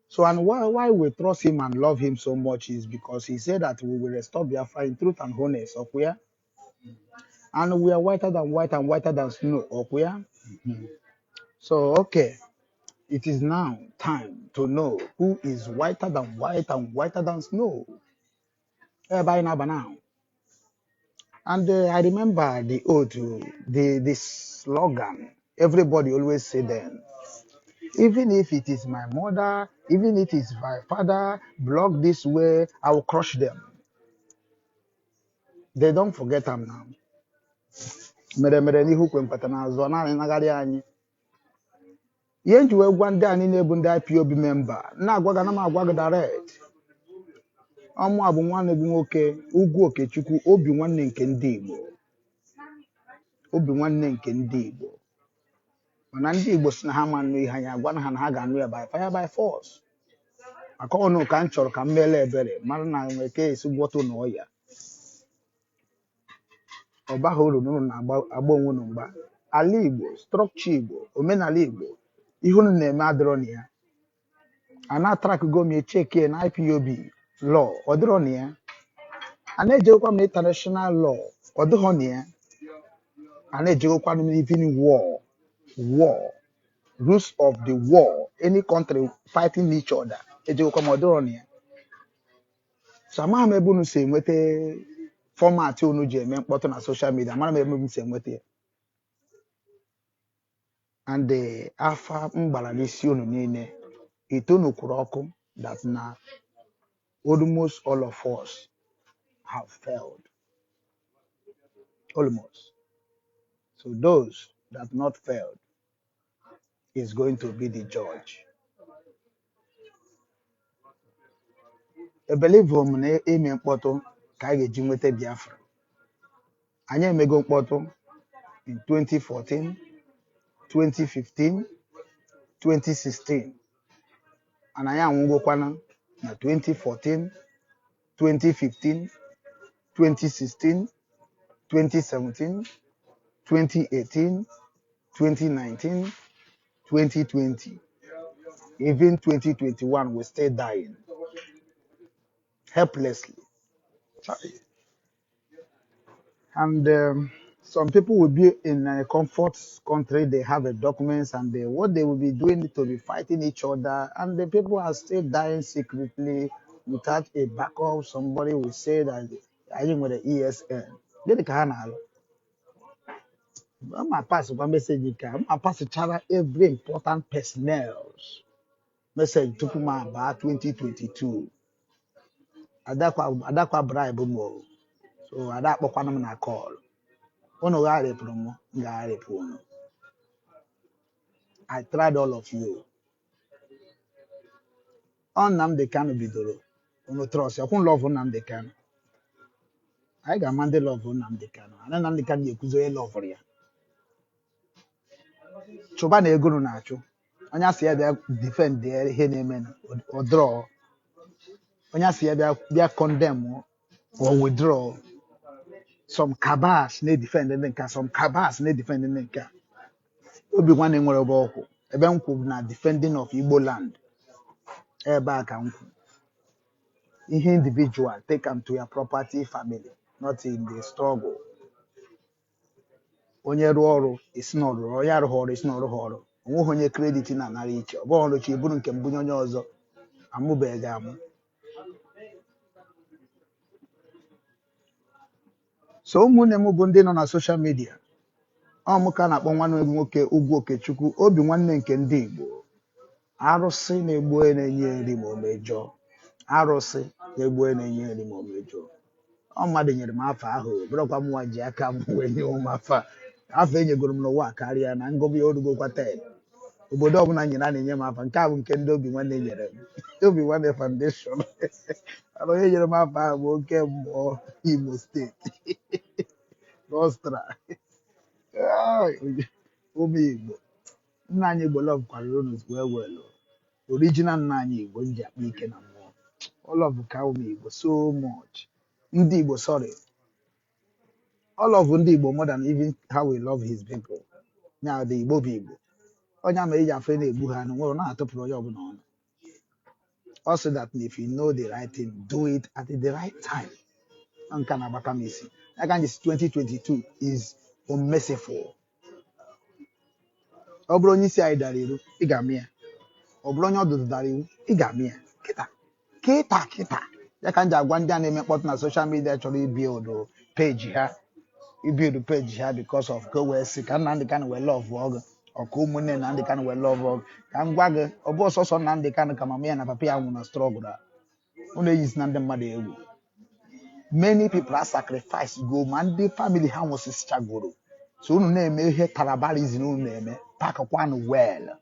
So and why we trust him and love him so much is because he said that we will restore Biafra in truth and holiness. Ọkwa ya? And we are whiter than white and whiter than snow. Ọkwa ya? So okay. It is now time to know who is whiter than white and whiter than snow. Everybody know by now. And I remember the oath, the slogan. Everybody always say them. Even if it is my mother, even if it's my father, block this way, I will crush them. They don't forget them now. Mere n'ihu kwe mpata n'azụ naanị nagharị anyị. Ihe nji wee gwa ndị anyị na-ebu ndị IPOB member na-agwa gị na m agwa gị direct. Ọmụ a bụ nwanne gị nwoke Ugwu Okechukwu obi nwanne nke ndị Igbo. Obi nwanne nke ndị Igbo. Mana ndị Igbo si na ha ma nụ ihe anyị agwa na ha ga-anụ ya by fire by force. Maka ọnụ ka m chọrọ ka m meele ebere mara na nweke esi gwọtụ na ọya. Ọ baghị uru n'ụlọ na-agba onwe unu mgba. Ala Igbo, structure Igbo, omenala Igbo, ihe unu na-eme adịrọ na ya. A na-atrak gomi echeke na IPOB law, ọ dịrọ na ya. A na-ejekwa m international law, ọ dịghọ na ya. A na-ejekwa m even war, rules of the war, any country fighting each other, ejekwa m ọ dịrọ na ya. So amaghị m ebe unu si enweta fọmatị unu ji eme mkpọtụ na social media, amaghị m ebe unu si enweta ya. And the afa mgbara n'isi unu niile, itunu kwuru ọkụ that na almost all of us have failed. Almost. So those that not failed is going to be the judge. I believe na ime mkpọtụ ka a ga-eji nweta Biafra. Anyị emego mkpọtụ in 2014, 2015, 2016. And anyị anwụgokwana na 2014, 2015, 2016, 2017, 2018, 2019, 2020, even 2021, we're still dying helplessly. And some people will be in a comfort country, they have a documents, and what they will be doing to be fighting each other, and the people are still dying secretly without a backup. Somebody will say that I am with the ESN. Then I'm going to pass one message. I'm going to pass every important personnel message to Puma about 2022. Adakwa bribe mo. So adakwa na call. Ono ga repro ga repro. I tried all of you. On Nnamdi Kanu bidoro. Ono trust. You can love Nnamdi Kanu. I ga man the love Nnamdi Kanu. And Nnamdi Kanu ekuzo love for ya. Choba na ego no na acho. Onya si ya bia defend the ihe na-eme or draw. Onya si ya bia condemn or withdraw. Some cabals na defend the nka, some cabals na defend the nka. Obi nwanne nwere ọba ọkụ. Ebe nkwu na defending of Igbo land. Ebe aka nkwu. Ihe individual take them to your property family, not in the struggle. Onye rụọ ọrụ isi na ọrụ, onye arụghị ọrụ isi na ọrụ ọrụ. Onweghị onye credit na-anara iche. Ọ bụrụ ọrụ chi bụrụ nke mbunye onye ọzọ. Amụbeghị amụ. So ụmụnne m bụ ndị nọ na social media. Ọ mụ ka na-akpọ nwanne m nwoke Ugwu Okechukwu obi nwanne nke ndị Igbo. Arụsị na-egbu onye na-enye nri ma o mejọọ. Arụsị na-egbu onye na-enye nri ma o mejọọ. Ọ mmadụ nyere m afọ ahụ bụrụkwa m nwa ji aka m wee nye m afọ enyegoro m n'ụwa karịa na ngọbụ ya orugokwa tel. Obodo ọbụla nyere a na-enye m afọ nke a bụ nke ndị obi nwanne nyere m. Obi nwanne foundation. Ala onye nyere m afọ ahụ bụ oke mmụọ Imo steeti. Nostra. Ụmụ Igbo. nna anyị Igbo love kwarịrị unu well. Original nna anyị Igbo nji akpa ike na mmụọ. All of ka ụmụ Igbo so much. Ndị Igbo, sorry. All of ndị Igbo more than even how we love his people. Now the Igbo bụ Igbo. Onye ama eji afọ na-egbu ha anụ nwere na-atụpụrụ onye ọbụla ọnụ. Also that if you know the right thing, do it at the right time. Nka na agbaka m isi. Aka this 2022 is unmerciful. Ọ bụrụ onye isi anyị dara iwu, ị ga-amị ya. Ọ bụrụ onye ọdụdụ dara iwu, ị ga-amị ya. Kịta. Ya ka m ji agwa ndị a na-eme mkpọtụ na social media chọrọ ibuild page ha because of ka wee sị ka Nnamdi Kanu wee love ọgụ ọka ụmụnne Nnamdi Kanu wee love ọgụ ka m gwa gị ọ bụ ọsọsọ Nnamdi Kanu ka mama ya na papa ya nwụ na struggle a unu eyizi na ndị mmadụ egwu. Many people are sacrificed go ma ndị family ha nwụsịchagoro so unu na-eme ihe tarabarism unu na-eme pakwanụ well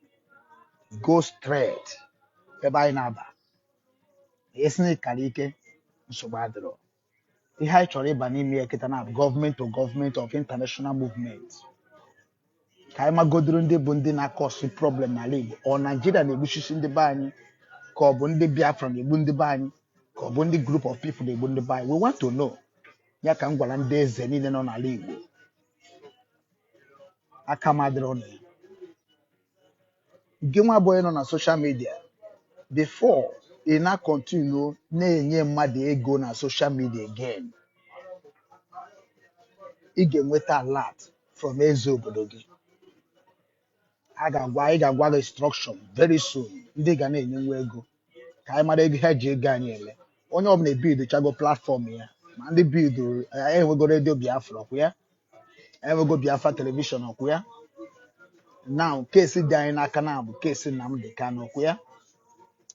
go straight ebe anyị na-aba esi kara ike nsogbu adịrọ. Ihe anyị chọrọ ịba n'ime ya kịta na government to government of international movement ka anyị magodoro ndị bụ ndị na-akọsụ problem n'ala Igbo ọ Nigeria na-egbuchisi ndị be anyị ka ọ bụ ndị Biafra na-egbu ndị be anyị ka ọ bụ ndị group of people na-egbu ndị be anyị. We want to know. Ya ka m gwara ndị eze niile nọ n'ala Igbo aka m adịrọ na ya. Gị nwa abụọ nọ na social media before ị na-continue na-enye mmadụ ego na social media again, ị ga-enweta alert from eze obodo gị. Ị ga-agwa gị instruction very soon ndị ga na-enye nwa ego ka anyị mara ego ha ji ego anyị eme. Onye ọbụla ebild chago platform ya ma ndị bild enwego redio Biafra ọkwụ ya enwego Biafra telivishọn ọkwụ ya. Now kesi dị anyị n'aka na bụ kesi Nnamdi Kanu ọkwụ ya.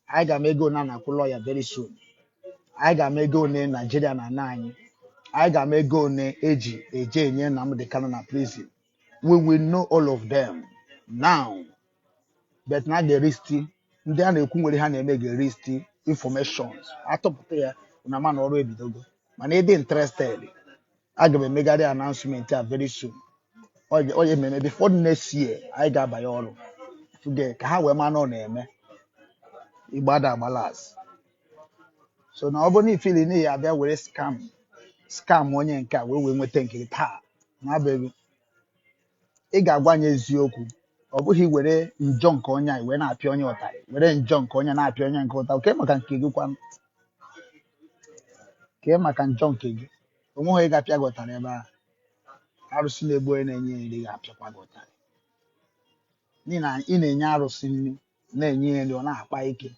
Anyị ga-ama ego na na-akwụ lọya very soon. Anyị ga-ama ego one Nigeria na ana anyị. Anyị ga-ama ego one eji eje enye Nnamdi Kanu na prison. We will know all of them now. But na ga-eristi ndị a na-ekwu nwere ha na-eme ga-eristi informations atọpụta ya na ma na ọrụ ebidogo mana ịdị interested aga m emegharị announcement a very soon. Onye ememe before next year anyị ga-abanye ọrụ fuge ka ha wee ma na ọ na-eme Igbada agbalas. So na ọ bụrụ na ifili n'ihi abịa were scam onye nke a wee nweta nke taa na-abịaghị ị ga-agwa anyị eziokwu. Ọ bụghị were njọ nke onye anyị wee na-apịa onye ụtarị were njọ nke onye na-apịa onye nke ụtarị. Oke maka nke gị kwanụ kee maka njọ nke gị onweghị onye ga-apịa gị ụtarị ebe ahụ. Arụsị na-egbu onye na-enye nri ga-apịakwa gị ụtarị n'ihi na ị na-enye arụsị nri na-enye ya nri ọ na-akpa ike.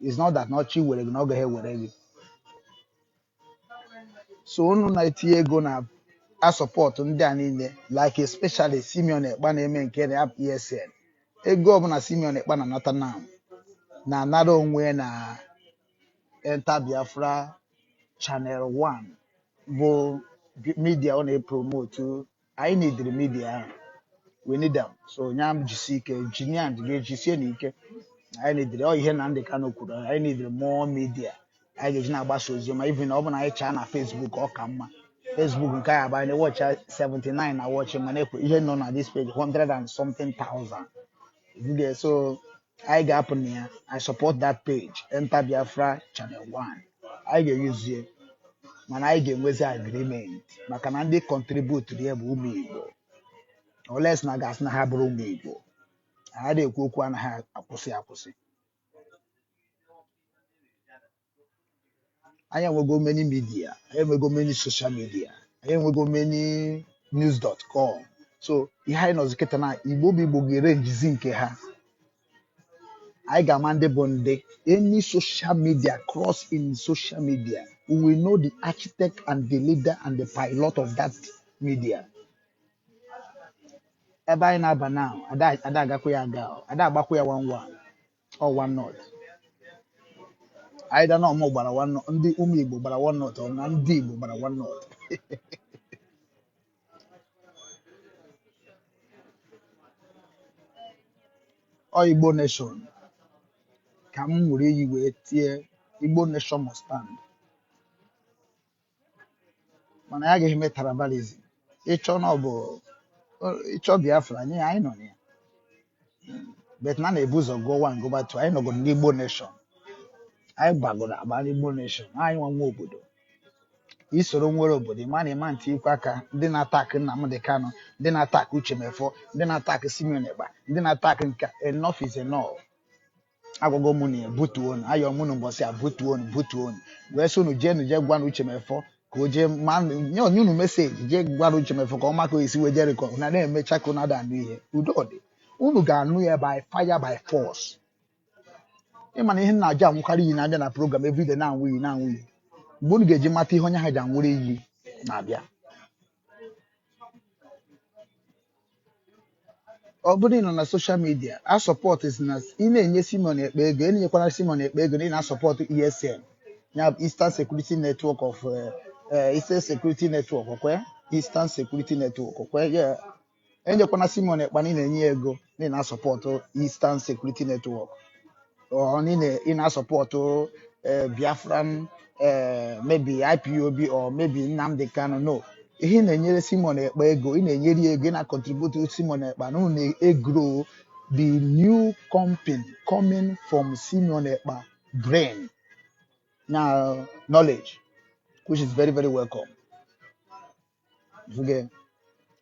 It's not that n'ọchị were gị na ọ gaghị ewere gị. So unu na-etinye ego na asọpọtụ ndị a niile like especially Simeon Ekpa na-eme nke na ESN. Ego ọbụla Simeon Ekpa na-anata na-anara onwe na Enter Biafra Channel 1 bụ media ọ na-epromotu. Anyị nidiri media ahụ we need them. So nya m jisi ike jinia ga-ejisie n'ike. Anyị nidiri ọ ihe Nnamdi Kanu kwuru anyị nidiri more media anyị ga-eji na-agbasa ozi ọma even ọ bụ na anyị chaa na Facebook ọ ka mma. Facebook nke anyị abanye watch 79 na watch mana ekwe ihe nọ na this page 100 and something thousand. So anyị ga-apụ na ya. I support that page Enter Biafra Channel 1. Anyị ga-eyuzie mana anyị ga-enwezi agreement maka na ndị contribute ya bụ ụmụ Igbo oles na gasị na ha bụrụ ụmụ Igbo. Ha na-ekwu okwu anaghị akwụsị. Anyị enwego many media, anyị enwego many social media, anyị enwego many news.com. So ihe anyị nọzi kịta na Igbo bụ Igbo ga-ere njizi nke ha. Anyị ga-ama ndị bụ ndị any social media cross in social media. We will know the architect and the leader and the pilot of that media. Ebe anyị na-aba now ada agakwa ya aga ada agbakwa ya 1-1 or 1-0. Anyị na ọmụ gbara 1-0 ndị ụmụ Igbo gbara 1-0 na ndị Igbo gbara 1-0. Ọ Igbo nation ka m nwere iyi wee tie Igbo nation must stand. Mana ya agaghị eme tribalism. Ịchọ na ọ bụ ịchọ Biafra anyị nọ na ya. but na na-ebu ụzọ go one go back to anyị nọgoro n'Igbo nation anyị gbagoro agba n'Igbo nation anyị nwa obodo isoro nwere obodo ịma na ịma ntị ikwe aka ndị na-atak Nnamdi Kanu ndị na-atak Uche Mefọ ndị na-atak Simeon Ekpa ndị na-atak nke enough is enough agwago mụ na ya butuonu ayọ mụ na mbọsị a butuonu wee sị unu jee gwa na Uche Mefọ ka o jee nye onye unu meseji jee gwara Uche Mefọ ka ọ maka esi wee jee rekọd na na-emecha ka unu ada anụ ihe udo dị unu ga-anụ ya by fire by force ịma na ihe na-aja anwụkarị iyi na-abịa na program everyday na-anwụ iyi mgbe unu ga-eji mata ihe onye ha ji anwụrụ iyi na-abịa ọ bụrụ ị nọ na soshal midia a sọpọtụ na ị na-enye Simeon Ekpa ego enyekwara Simeon Ekpa ego na ị na-asọpọtụ ESN ya bụ Eastern Security Network of Eastern Security Network okwe Eastern Security Network okwe ya enyekwana Simeon Ekpa na ị na-enye ego na ị na-asọpọtụ Eastern Security Network or ị na-asọpọtụ Biafran maybe IPOB or maybe Nnamdi Kanu no ihe na-enyere Simeon Ekpa ego ị na-enyere ego ị na-contribute Simeon Ekpa na unu na-egro the new company coming from Simeon Ekpa brain now knowledge which is very very welcome.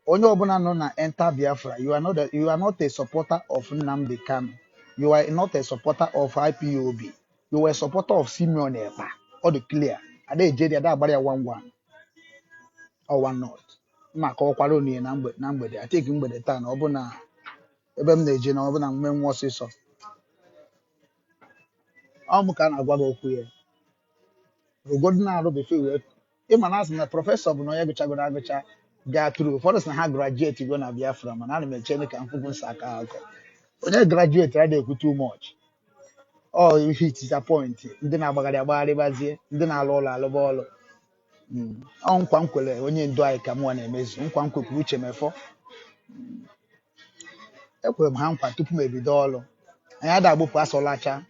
Onye ọbụla nọ na enter Biafra you are not a supporter of Nnamdi Kanu, you are not a supporter of IPOB, you are a supporter of Simeon Ekpa. All the clear ada ejeri ada agbara ya 1-1 or 1-0 ma ka ọkwara onye na mgbede atiki mgbede taa na ọ bụ na ebe m na-eje na ọ bụ na mme nwa ọsịsọ ọ mụ ka a na-agwa gị okwu ya rugodu na-arụ befe wee ịma na asị na prọfesọ bụ na onye gụchagoro agụcha gaa tru ụfọdụ sị na ha grajueti go na Biafra mana ana m eche ka mfụgbu nsa aka akọ onye grajueti adịghị ekwu too much ọ hit disappoint ndị na-agbagharị bazie ndị na-alụ ụlọ alụba ọlụ ọ nkwa nkwere onye ndu anyị ka mụwa na-emezu nkwa nkwekwuru Uche Mefọ ekwere m ha nkwa tupu m ebido ọlụ anyị ada agbụpụ asọ lacha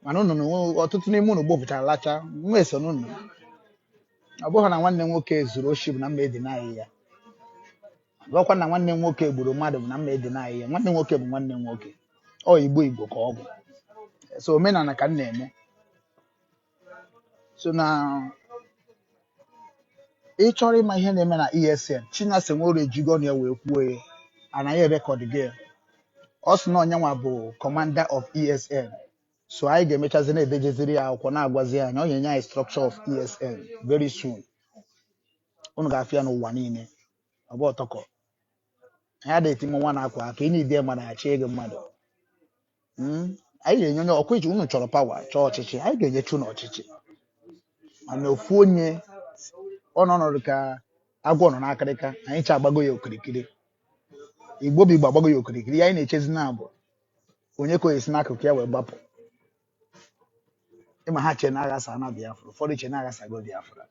mana unu ọtụtụ n'ime unu gbopụchara lacha nwa eso n'unu ọ bụghị na nwanne m nwoke zuru oshi bụ na mma edi n'anyị ya ọkwa na nwanne m nwoke gburu mmadụ bụ na mma edi n'anyị ya nwanne m nwoke bụ nwanne m nwoke ọ Igbo ka ọ bụ so omenala ka m na-eme so na ị chọrọ ịma ihe na-eme na ESN Chinasa Nworie ejigo na ya wee kwuo ya anaghị rekọd gị ọ sị na onyenwa bụ commander of ESN so anyị ga-emechazi na-edejeziri ya akwụkwọ na-agwazi anyị ọ ga-enye anyị structure of ESN very soon unu ga-afịa n'ụwa niile ọ bụ ọtọkọ anyị adịghị nwa na-akwa aka ị na-ide mana ya chee ego mmadụ anyị ga-enye onye ọkwa iji unu chọrọ pawa chọọ ọchịchị anyị ga-enyechu na ọchịchị mana ofu onye ọ nọ ọnọdụ ka agwọ nọ n'akịrịka anyị cha agbago ya okirikiri Igbo bụ Igbo agbago ya okirikiri ya anyị na-echezi na abụ onye ka oyesi n'akụkụ ya wee gbapụ ịma ha che na-aghasa na Biafra ụfọdụ che na-aghasago Biafra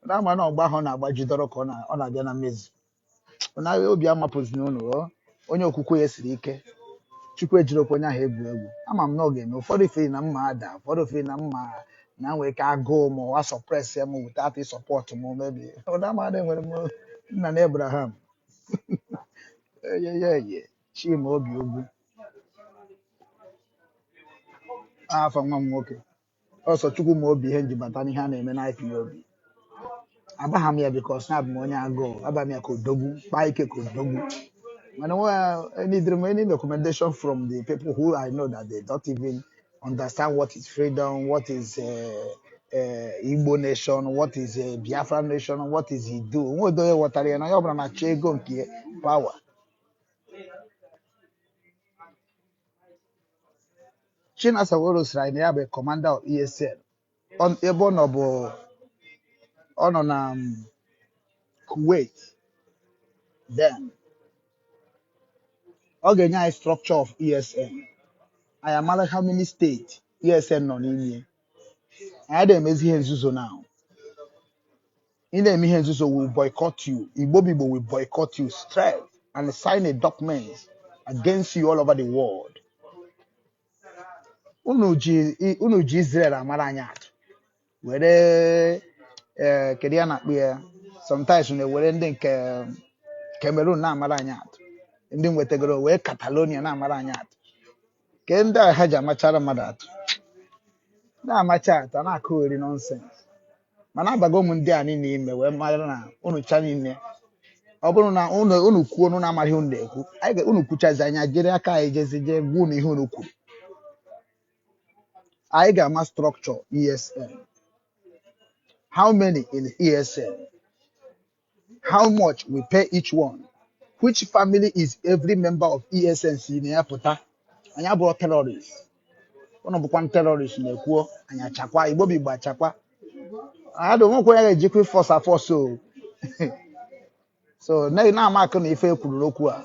na-ama na ọgba ahụ na-agbajidọrọ ka ọ na-abịa na mmezu na obi amapụzi n'ụlọ onye okwukwe ya siri ike Chukwu ejirokwa onye ahụ egwu ama m na ọ ga-eme ụfọdụ ifeyi na mma ada ụfọdụ ifeyi na mma na nwere ike agụụ m wa sọpres ya m without sọpọtụ m mebi ụdamada nwere m nna na Abraham eyeyeye Chima obi ugwu afọ nwa m nwoke ọsọ Chukwu ma obi ihe njibata n'ihe a na-eme na IPOB abaghị m ya bikos na abụ m onye agụụ aba m ya ka odogwu kpaa ike ka odogwu mana any recommendation from the people who I know that they don't even understand what is freedom, what is Igbo nation, what is Biafra nation, what is Idu. Nwe onye ghọtara ya na ya ọbụla na-achọ ego nke power. Chinasa Nworie sịrị anyị na ya bụ commander of ESN ebe ọ nọ na Kuwait then ọ ga-enye anyị structure of ESN anyị amara how many states ESN nọ n'ime anyị na-emezi ihe nzuzo now ị na-eme ihe nzuzo will boycott you Igbo will boycott you straight and sign a document against you all over the world. Unu ji Israel amara anyị atụ were kedu ya na-akpụ ya sometimes na-ewere ndị nke Cameroon na-amara anyị atụ ndị nwetegoro wee Catalonia na-amara anyị atụ ke ndị a ha ji amachara mmadụ atụ na-amacha atụ a na-akụ ori nọnsens mana abago m ndị a niile ime wee mara na unu cha niile ọ bụrụ na unu kwuo unu na-amaghị unu na-ekwu unu kwuchazi anya jiri aka anyị jezi jee gwa unu ihe unu kwuru anyị ga-ama structure ESN how many in ESN how much we pay each one which family is every member of ESN si na ya pụta anyị abụrụ terrorist unu bụkwa terrorist na-ekwuo anyị achakwa Igbo bụ Igbo achakwa adụ nwekwe ya ga-ejikwa force afọso so na-ama akụ na ife ekwuru n'okwu a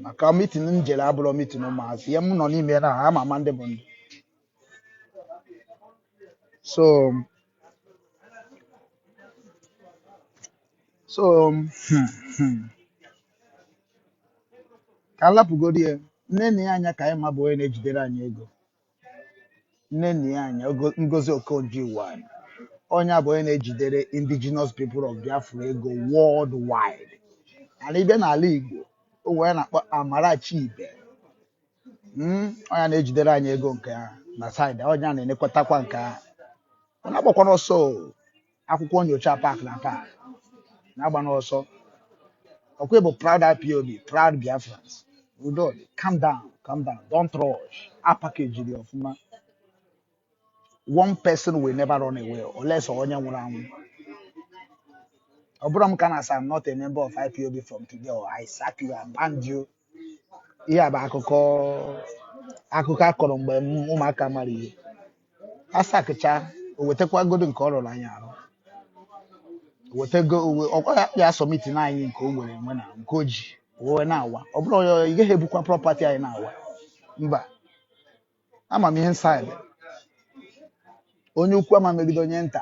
maka mitin njere abụrụ mitin ụmụazị ihe m nọ n'ime na ha ama ndị bụ ndị so ka alapụgodi ya nne na ya anya ka anyị ma bụ onye na-ejidere anyị ego nne na ya anya Ngozi Okonjo-Iweala onye bụ onye na-ejidere indigenous people of Biafra ego worldwide ana ịbịa n'ala Igbo o wee na-akpọ Amarachi Ibe onye na-ejidere anyị ego nke ha na saịdị onye a na-enekọtakwa nke ha ọ na-agbakwa n'ọsọ akwụkwọ nyocha pak na pak na-agba n'ọsọ ọkwa bụ proud IPOB proud Biafrans udo calm down don't rush a package dị ọfụma one person will never run away unless onye nwụrụ anwụ ọ bụrụ m ka na-asa I'm not a member of IPOB from today or I sack you and ban you ihe a bụ akụkọ akọrọ mgbe ụmụaka mara ihe asakịcha o wetakwagodo nke ọ rụrụ anyị arụ wetego ọkwa ya sọmiti na anyị nke o nwere enwe na nke o ji wee na-awa ọ bụrụ ị gaghị ebukwa prọpati anyị na-awa mba ama m ihe nside onye ukwu ama megide onye nta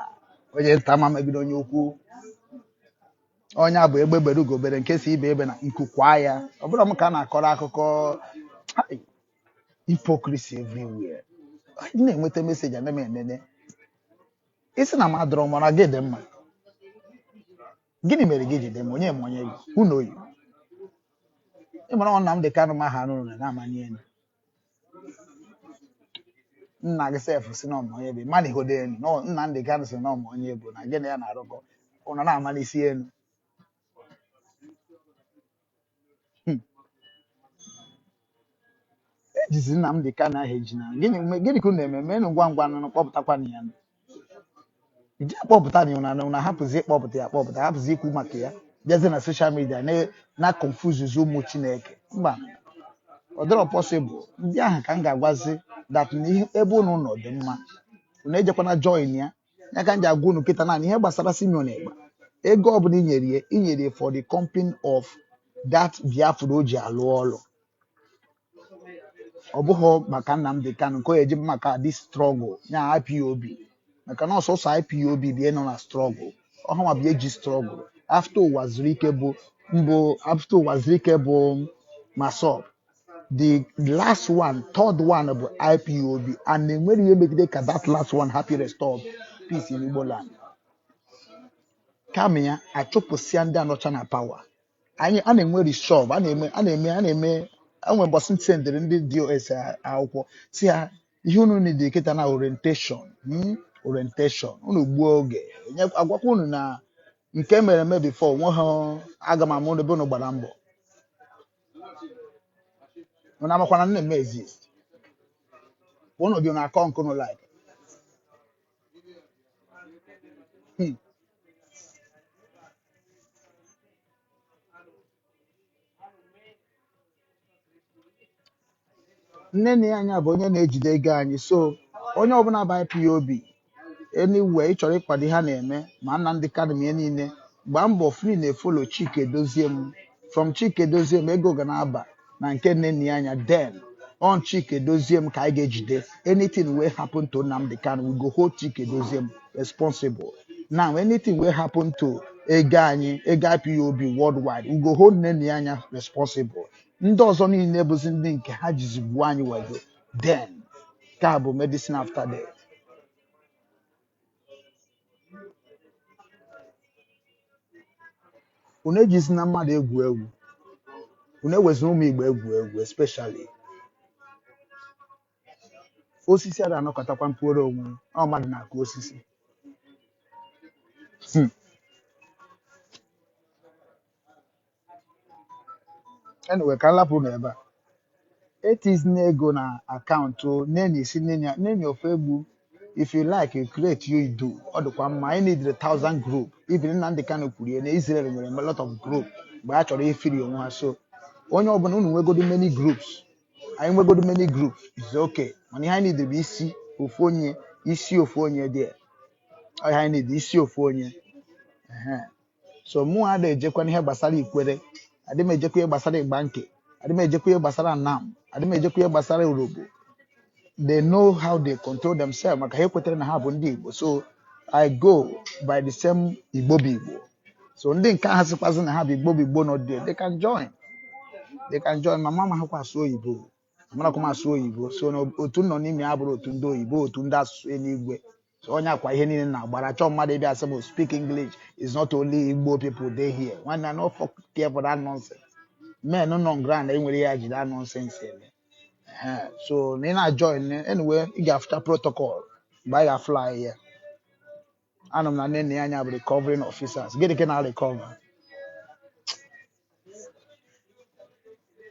ama megide onye ukwu onye a bụ egbe gbere ugobere nke si ibe ebe na nkukwa ya ọ bụrụ m ka a na-akọrọ akụkọ hypocrisy everywhere na-enweta meseji ana m enene isi na m adọrọ mara gị dị mma gịnị mere gị jide m onye m onye gị unu oyi ịmara Nnamdi Kanu ma ha nụrụ na-amanye elu nna gị sef si na ọmụ onye bụ mmadụ igodo elu Nnamdi Kanu si na ọmụ onye bụ na gịnị ya na-arụkọ ụnọ na-amalisi elu ejizi Nnamdi Kanu ahụ ejina gịnị ka unu na-eme menụ ngwa ngwa nụ kpọpụtakwana ya iji akpọpụta na hapụzi ịkpọpụta ya akpọpụta hapụzi ikwu maka ya bịazi na soshal midia na konfuzuzi ụmụ Chineke mba ọ dịrọ pọsịbụl ndị ahụ ka m ga-agwazi dat na ebe unu nọ dị mma unu ejekwana join ya ya ka m ji agwa unu kịta naanị ihe gbasara Simeon Ekpa ego ọbụla inyere for the company of that Biafra o ji alụ ọrụ ọ bụghị maka Nnamdi Kanu nke o eji maka this struggle ya IPOB maka na ọsọsọ IPOB bịa nọ na strọgụl ọha bịa eji strọgụl afta ụwa zuru ike bụ Masop the last one third one bụ IPOB and enwere ihe megide ka that last one happy restore peace in Igbo land kama ya achụpụsịa ndị anọcha na pawa a na-enwe reshọv a na-eme enwe mbọsị sendịrị ndị DOS akwụkwọ si ha ihe unu dị kịta na orientation unu gbuo oge agwakwa unu na nke mere eme before nwe ha aga m amụ ebe unu gbara mbọ unu amakwana nna eme exist unu dị na akọ nkunu like nne na ya anya bụ onye na-ejide ego anyị so onye ọbụla bụ IPOB anyway ị chọrọ ịkwado ha na-eme ma Nnamdi Kanu ihe niile gbaa mbọ free na-efolo Chike Dozie m from Chike Dozie m ego ga na-aba na nke nne na ya anya then on Chike Dozie m ka anyị ga-ejide anything wey happen to Nnamdi Kanu we go hold Chike Dozie m responsible now anything wey happen to ego anyị ego IPOB worldwide we go hold nne na ya anya responsible ndị ọzọ niile bụzi ndị nke ha jizi gbuo anyị wego then ka bụ medicine after death unu ejizi na mmadụ egwu unu ewezi ụmụ Igbo egwu especially osisi a na-anọkọtakwa mkpụrụ onwe ọ mmadụ na-akụ osisi. Anyway, ka nlapụ unu ebe a etizina ego na akaụntụ neni ofe egbu. If you like you create you do ọ dịkwa mma. I need 1,000 group. Even Nnamdi Kanu kwuru na Israel nwere a lot of group mgbe a chọrọ ifiri onwe ha. So onye ọbụla unu nwegodo many groups, anyị nwegodo many groups is okay. Mana ihe anyị need bụ isi ofu onye dị ọhịa. Anyị need isi ofu onye. So mụ ada ejekwa n'ihe gbasara ikwere, adị m ejekwa ihe gbasara ịgba nke, adị m ejekwa ihe gbasara nnam, adị m ejekwa ihe gbasara urhobo. They know how they control themselves maka ha ekwetere na ha bụ ndị Igbo. So I go by the same Igbo bụ Igbo. So ndị nke ahụ sịkwazi na ha bụ Igbo not there, they can join. Ma mama ha kwa asụ oyibo, amarakwa m asụ oyibo. So na otu nọ n'ime ya bụrụ otu ndị oyibo, otu ndị asụsụ eluigwe. So onye akwa ihe niile na-agbara chọọ mmadụ ebe asị bụ speak English is not only Igbo people dey here. Nwanne I no fuck care for that nonsense. Men nọ ground enwere ya ji that nonsense eme. So na ị na-join anyway ị ga-afụta protocol mgbe anyị ga-fly ya. Anọ m na nne ya anya bụ recovering officers. Gịnị ka na recover?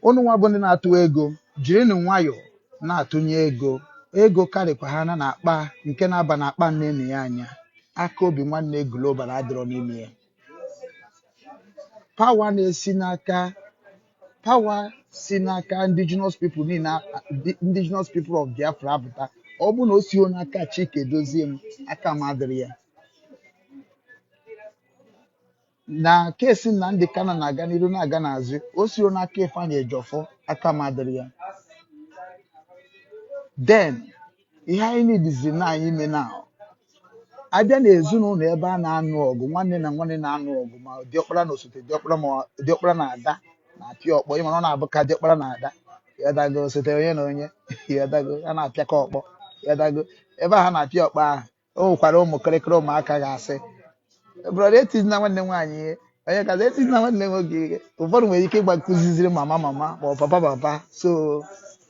Unu nwa bụ ndị na-atụ ego jirinụ nwayọọ na-atụnye ego karịkwa ha na-akpa nke na-aba na-akpa nne ya anya. Aka obi nwanne global adịrọ n'ime ya. Power si n'aka indigenous people niile, indigenous people of Biafra apụta. Ọ bụ na o si n'aka Chike Dozie m, aka m adịrị ya. Na kesi Nnamdi Kanu na-aga n'iru na-aga n'azụ, o si n'aka Ifeanyi Ejiofor, aka m adịrị ya. Then ihe anyị nidizi na anyị ime na abịa na ezinụlọ ebe a na-anụ ọgụ, nwanne na nwanne na-anụ ọgụ, ma diọkpara na osote diọkpara, ma diọkpara na ada na-apịa ọkpọ. Ịma na ọ na-abụ ka diọkpara na ada ya dago osote onye na onye ya dago, a na-apịa ka ọkpọ ya dago. Ebe a ha na-apịa ọkpọ ahụ o nwekwara ụmụ kịrịkịrị ụmụaka ga-asị brọda etizina nwanne nwaanyị ihe, onye kaza etizina nwanne nwoke ihe. Ụfọdụ nwere ike ịgba nkụziziri mama ma ọ papa. So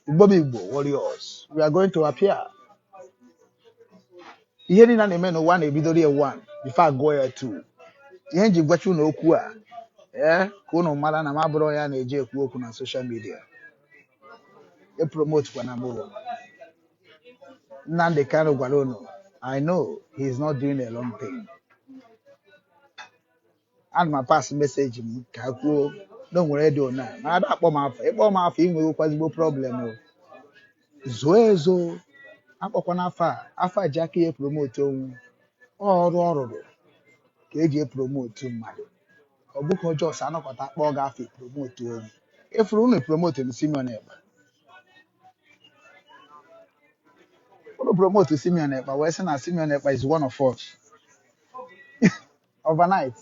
Igbo bụ Igbo warriors, we are going to appear. Ihe niile na-eme n'ụwa na-ebidoro ya 1 before agụọ ya 2. Ihe nji gwacha unu okwu a ka unu mara na m abụrụ ya na-eji ekwu okwu na social media. Promote kwa na mbụ. Nnamdi Kanu gwara unu, I know he is not doing a long thing. Ana m pass message m ka kwuo na nwere dị ona. Na ada akpọ m afọ, ịkpọ m afọ inweghịkwa ezigbo problem o. Zuo ezo akpọkwa n'afọ a ji aka ya promote onwe. Ọrụ ọ rụrụ ka eji promote mmadụ. Ọ bụ ka ọjọọ sa anọkọta akpọ ga-afọ promote onwe. Efuru unu promote Simeon Ekpa. Unu promote Simeon Ekpa wee sị na Simeon Ekpa is one of us. Overnight,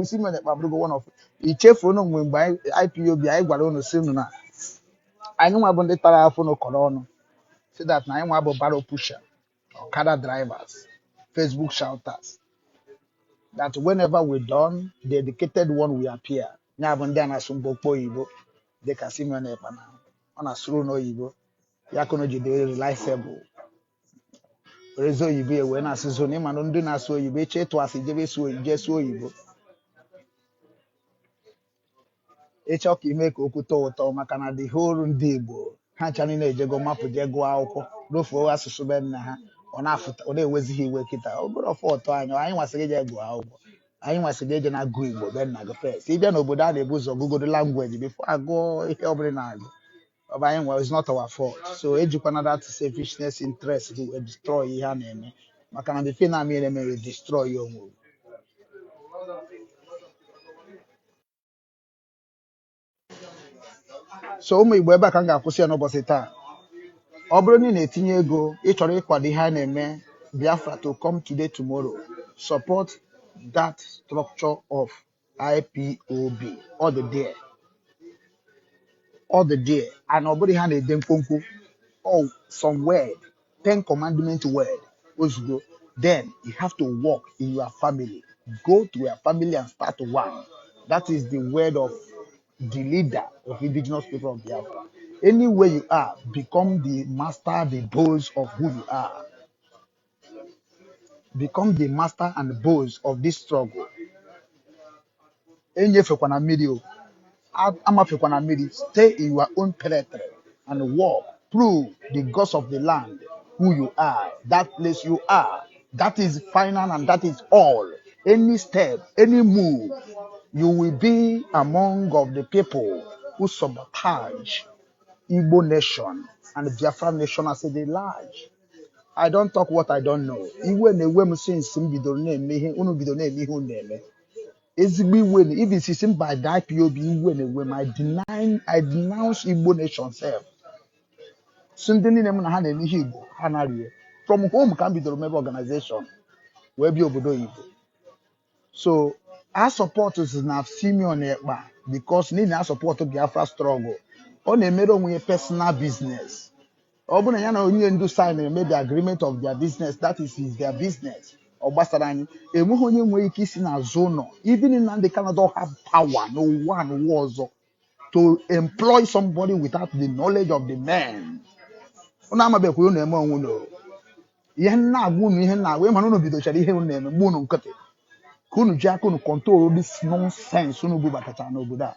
Simeon Ekpa bụrụgo one of us. Ichefu unu mgbe IPOB anyị gwara unu si unu na anyị nwa bụ ndị tara afọ unu kọrọ ọnụ. So that na anyị nwa bụ barrow pusher, Okada drivers, Facebook shouters. That whenever we're done, the dedicated one will appear. Nya bụ ndị a na-asụ mgbokpo oyibo dịka Simeon Ekpa na ọ na-asụrụ n'oyibo ya kono jide reliable. Werezo oyibo ewe na-asụ zo n'ịma na ndị na-asụ oyibo eche ịtụ asị jebe sụọ oyibo. Eche ọka ime ka okwu tọọ ụtọ maka na the whole ndị Igbo ha ncha niile ejego mapụ je gụọ akwụkwọ rofuo asụsụ be nna ha. Ọ na-ewezighị iwe kịta. Ọ bụrụ ọfọ ọtọ anyị nwasịrị ije gụọ akwụkwọ, anyị nwasịrị ije na-agụ Igbo be nna gị first. Ịbịa n'obodo a na-ebu ụzọ gụgodo language before agụọ ihe ọbụla na-agụ. Ọ bụ anyị nwe, it's not our fault. So ejikwana that selfishness interest to destroy ihe a na-eme maka na the thing na mere mere destroy ya onwe. So ụmụ Igbo ebe a ka m ga-akwụsị ya n'ụbọchị taa. Ọ bụrụ na ị na-etinye ego ịchọrọ ịkwado ihe a na-eme Biafra to come today tomorrow, support that structure of IPOB all the day. And ọ bụrụ ihe a na-ede mkpomkpo some word 10 commandment word ozugbo. Then you have to work in your family. Go to your family and start one. That is the word of the leader of indigenous people of Biafra. Anywhere you are, become the master, the boss of who you are. Become the master and boss of this struggle. Enyefekwana mmiri o. Amafekwana mmiri. Stay in your own territory and walk. Prove the gods of the land who you are, that place you are. That is final and that is all. Any step, any move, you will be among of the people who sabotage Igbo nation and Biafra nation as a large. I don't talk what I don't know. Iwe na-ewe m since m bidoro na-eme ihe unu bidoro na-eme ihe unu na-eme. Ezigbo iwe na if it's m by the IPOB iwe na-ewe m I denounce Igbo nation self. So ndị niile m na ha na-eme ihe Igbo ha na-arie. From home ka m bidoro mebe organization wee bịa obodo Igbo. So I support na Simeon Ekpa because niile I support Biafra struggle. Ọ na-emere onwe ya personal business. Ọ bụrụ na ya na onye ndu sign maybe agreement of their business, that is their business. Ọ gbasara anyị enweghị onye nwere ike isi n'azụ ụlọ even in Nnamdi Kanu don't have power n'ụwa ọzọ to employ somebody without the knowledge of the man. Unu amabekwa unu eme onwe unu ihe nna agwa unu ihe nna agwa ịmana unu bidochara ihe unu na-eme mgbe unu nkịtị ka unu ji aka unu control this nonsense unu bubatachara n'obodo a.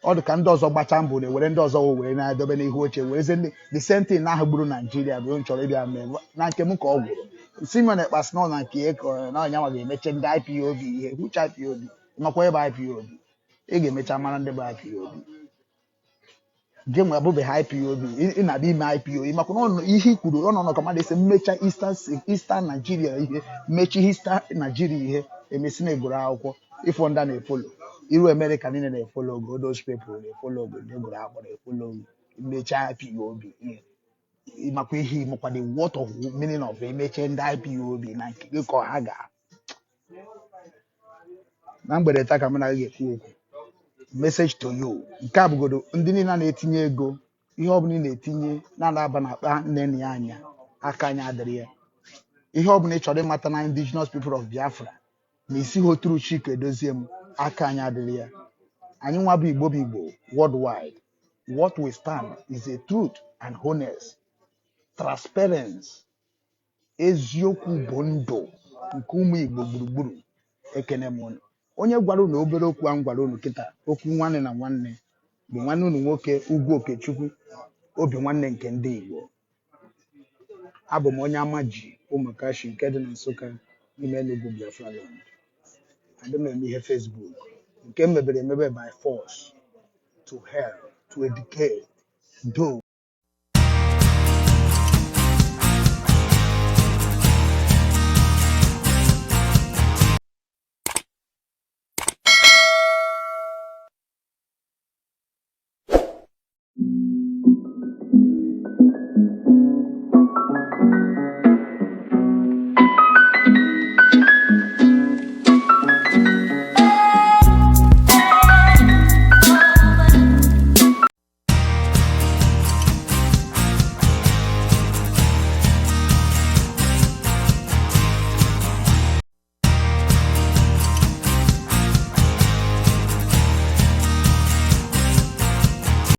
Ọ dị ka ndị ọzọ gbachaa mbọ na-ewere ndị ọzọ were na-edobe n'ihu oche wereze ndị the same thing na ahụ gburu Naijiria bụ chọrọ ịbịa mee na nke m ka ọ gwụrụ. Simeon Ekpa sị na nke ya ka na ọnya nwa ga-emeche ndị IPOB ihe which IPOB makwa ebe IPOB ị ga-emecha mara ndị bụ IPOB gị nwe abụbeghị IPOB ị na-abịa ime IPOB makwa na ihe kwuru ọ nọ ka mmadụ esi mmecha Eastern Nigeria ihe mmechi Eastern Nigeria ihe emesi na egoro akwụkwọ ifo ndị na-efolo iru America niile na-efolo go those people na-efolo go ndị gụrụ akwụkwọ na-efolo mmecha IPOB makwa ihe makwa the what of meaning of emeche ndị IPOB na nke gị ka ha ga na mgbede taa ka m na ga-ekwu okwu message to you nke a bụgodo ndị niile na-etinye ego ihe ọbụla ị na-etinye na-aba na akpa nne ya anya aka anya adịrị ya ihe ọbụla ị chọrọ ịmata na indigenous people of Biafra na isi ha oturu Chike Edozie m aka anya adịrị ya anyị nwa bụ Igbo worldwide. What we stand is a truth and honest transparency. Eziokwu bụ ndụ nke ụmụ Igbo gburugburu. Ekene m unu. Onye gwara unu obere okwu ahụ gwara unu kịta okwu nwanne na nwanne bụ nwanne unu nwoke Ugwu Okechukwu obi nwanne nke ndị Igbo. Abụ m onye amaji ụmụkashi nke dị na Nsụka n'ime Enugu Biafra land. Adị m eme ihe Facebook nke m mebere emebe by force to hell to educate those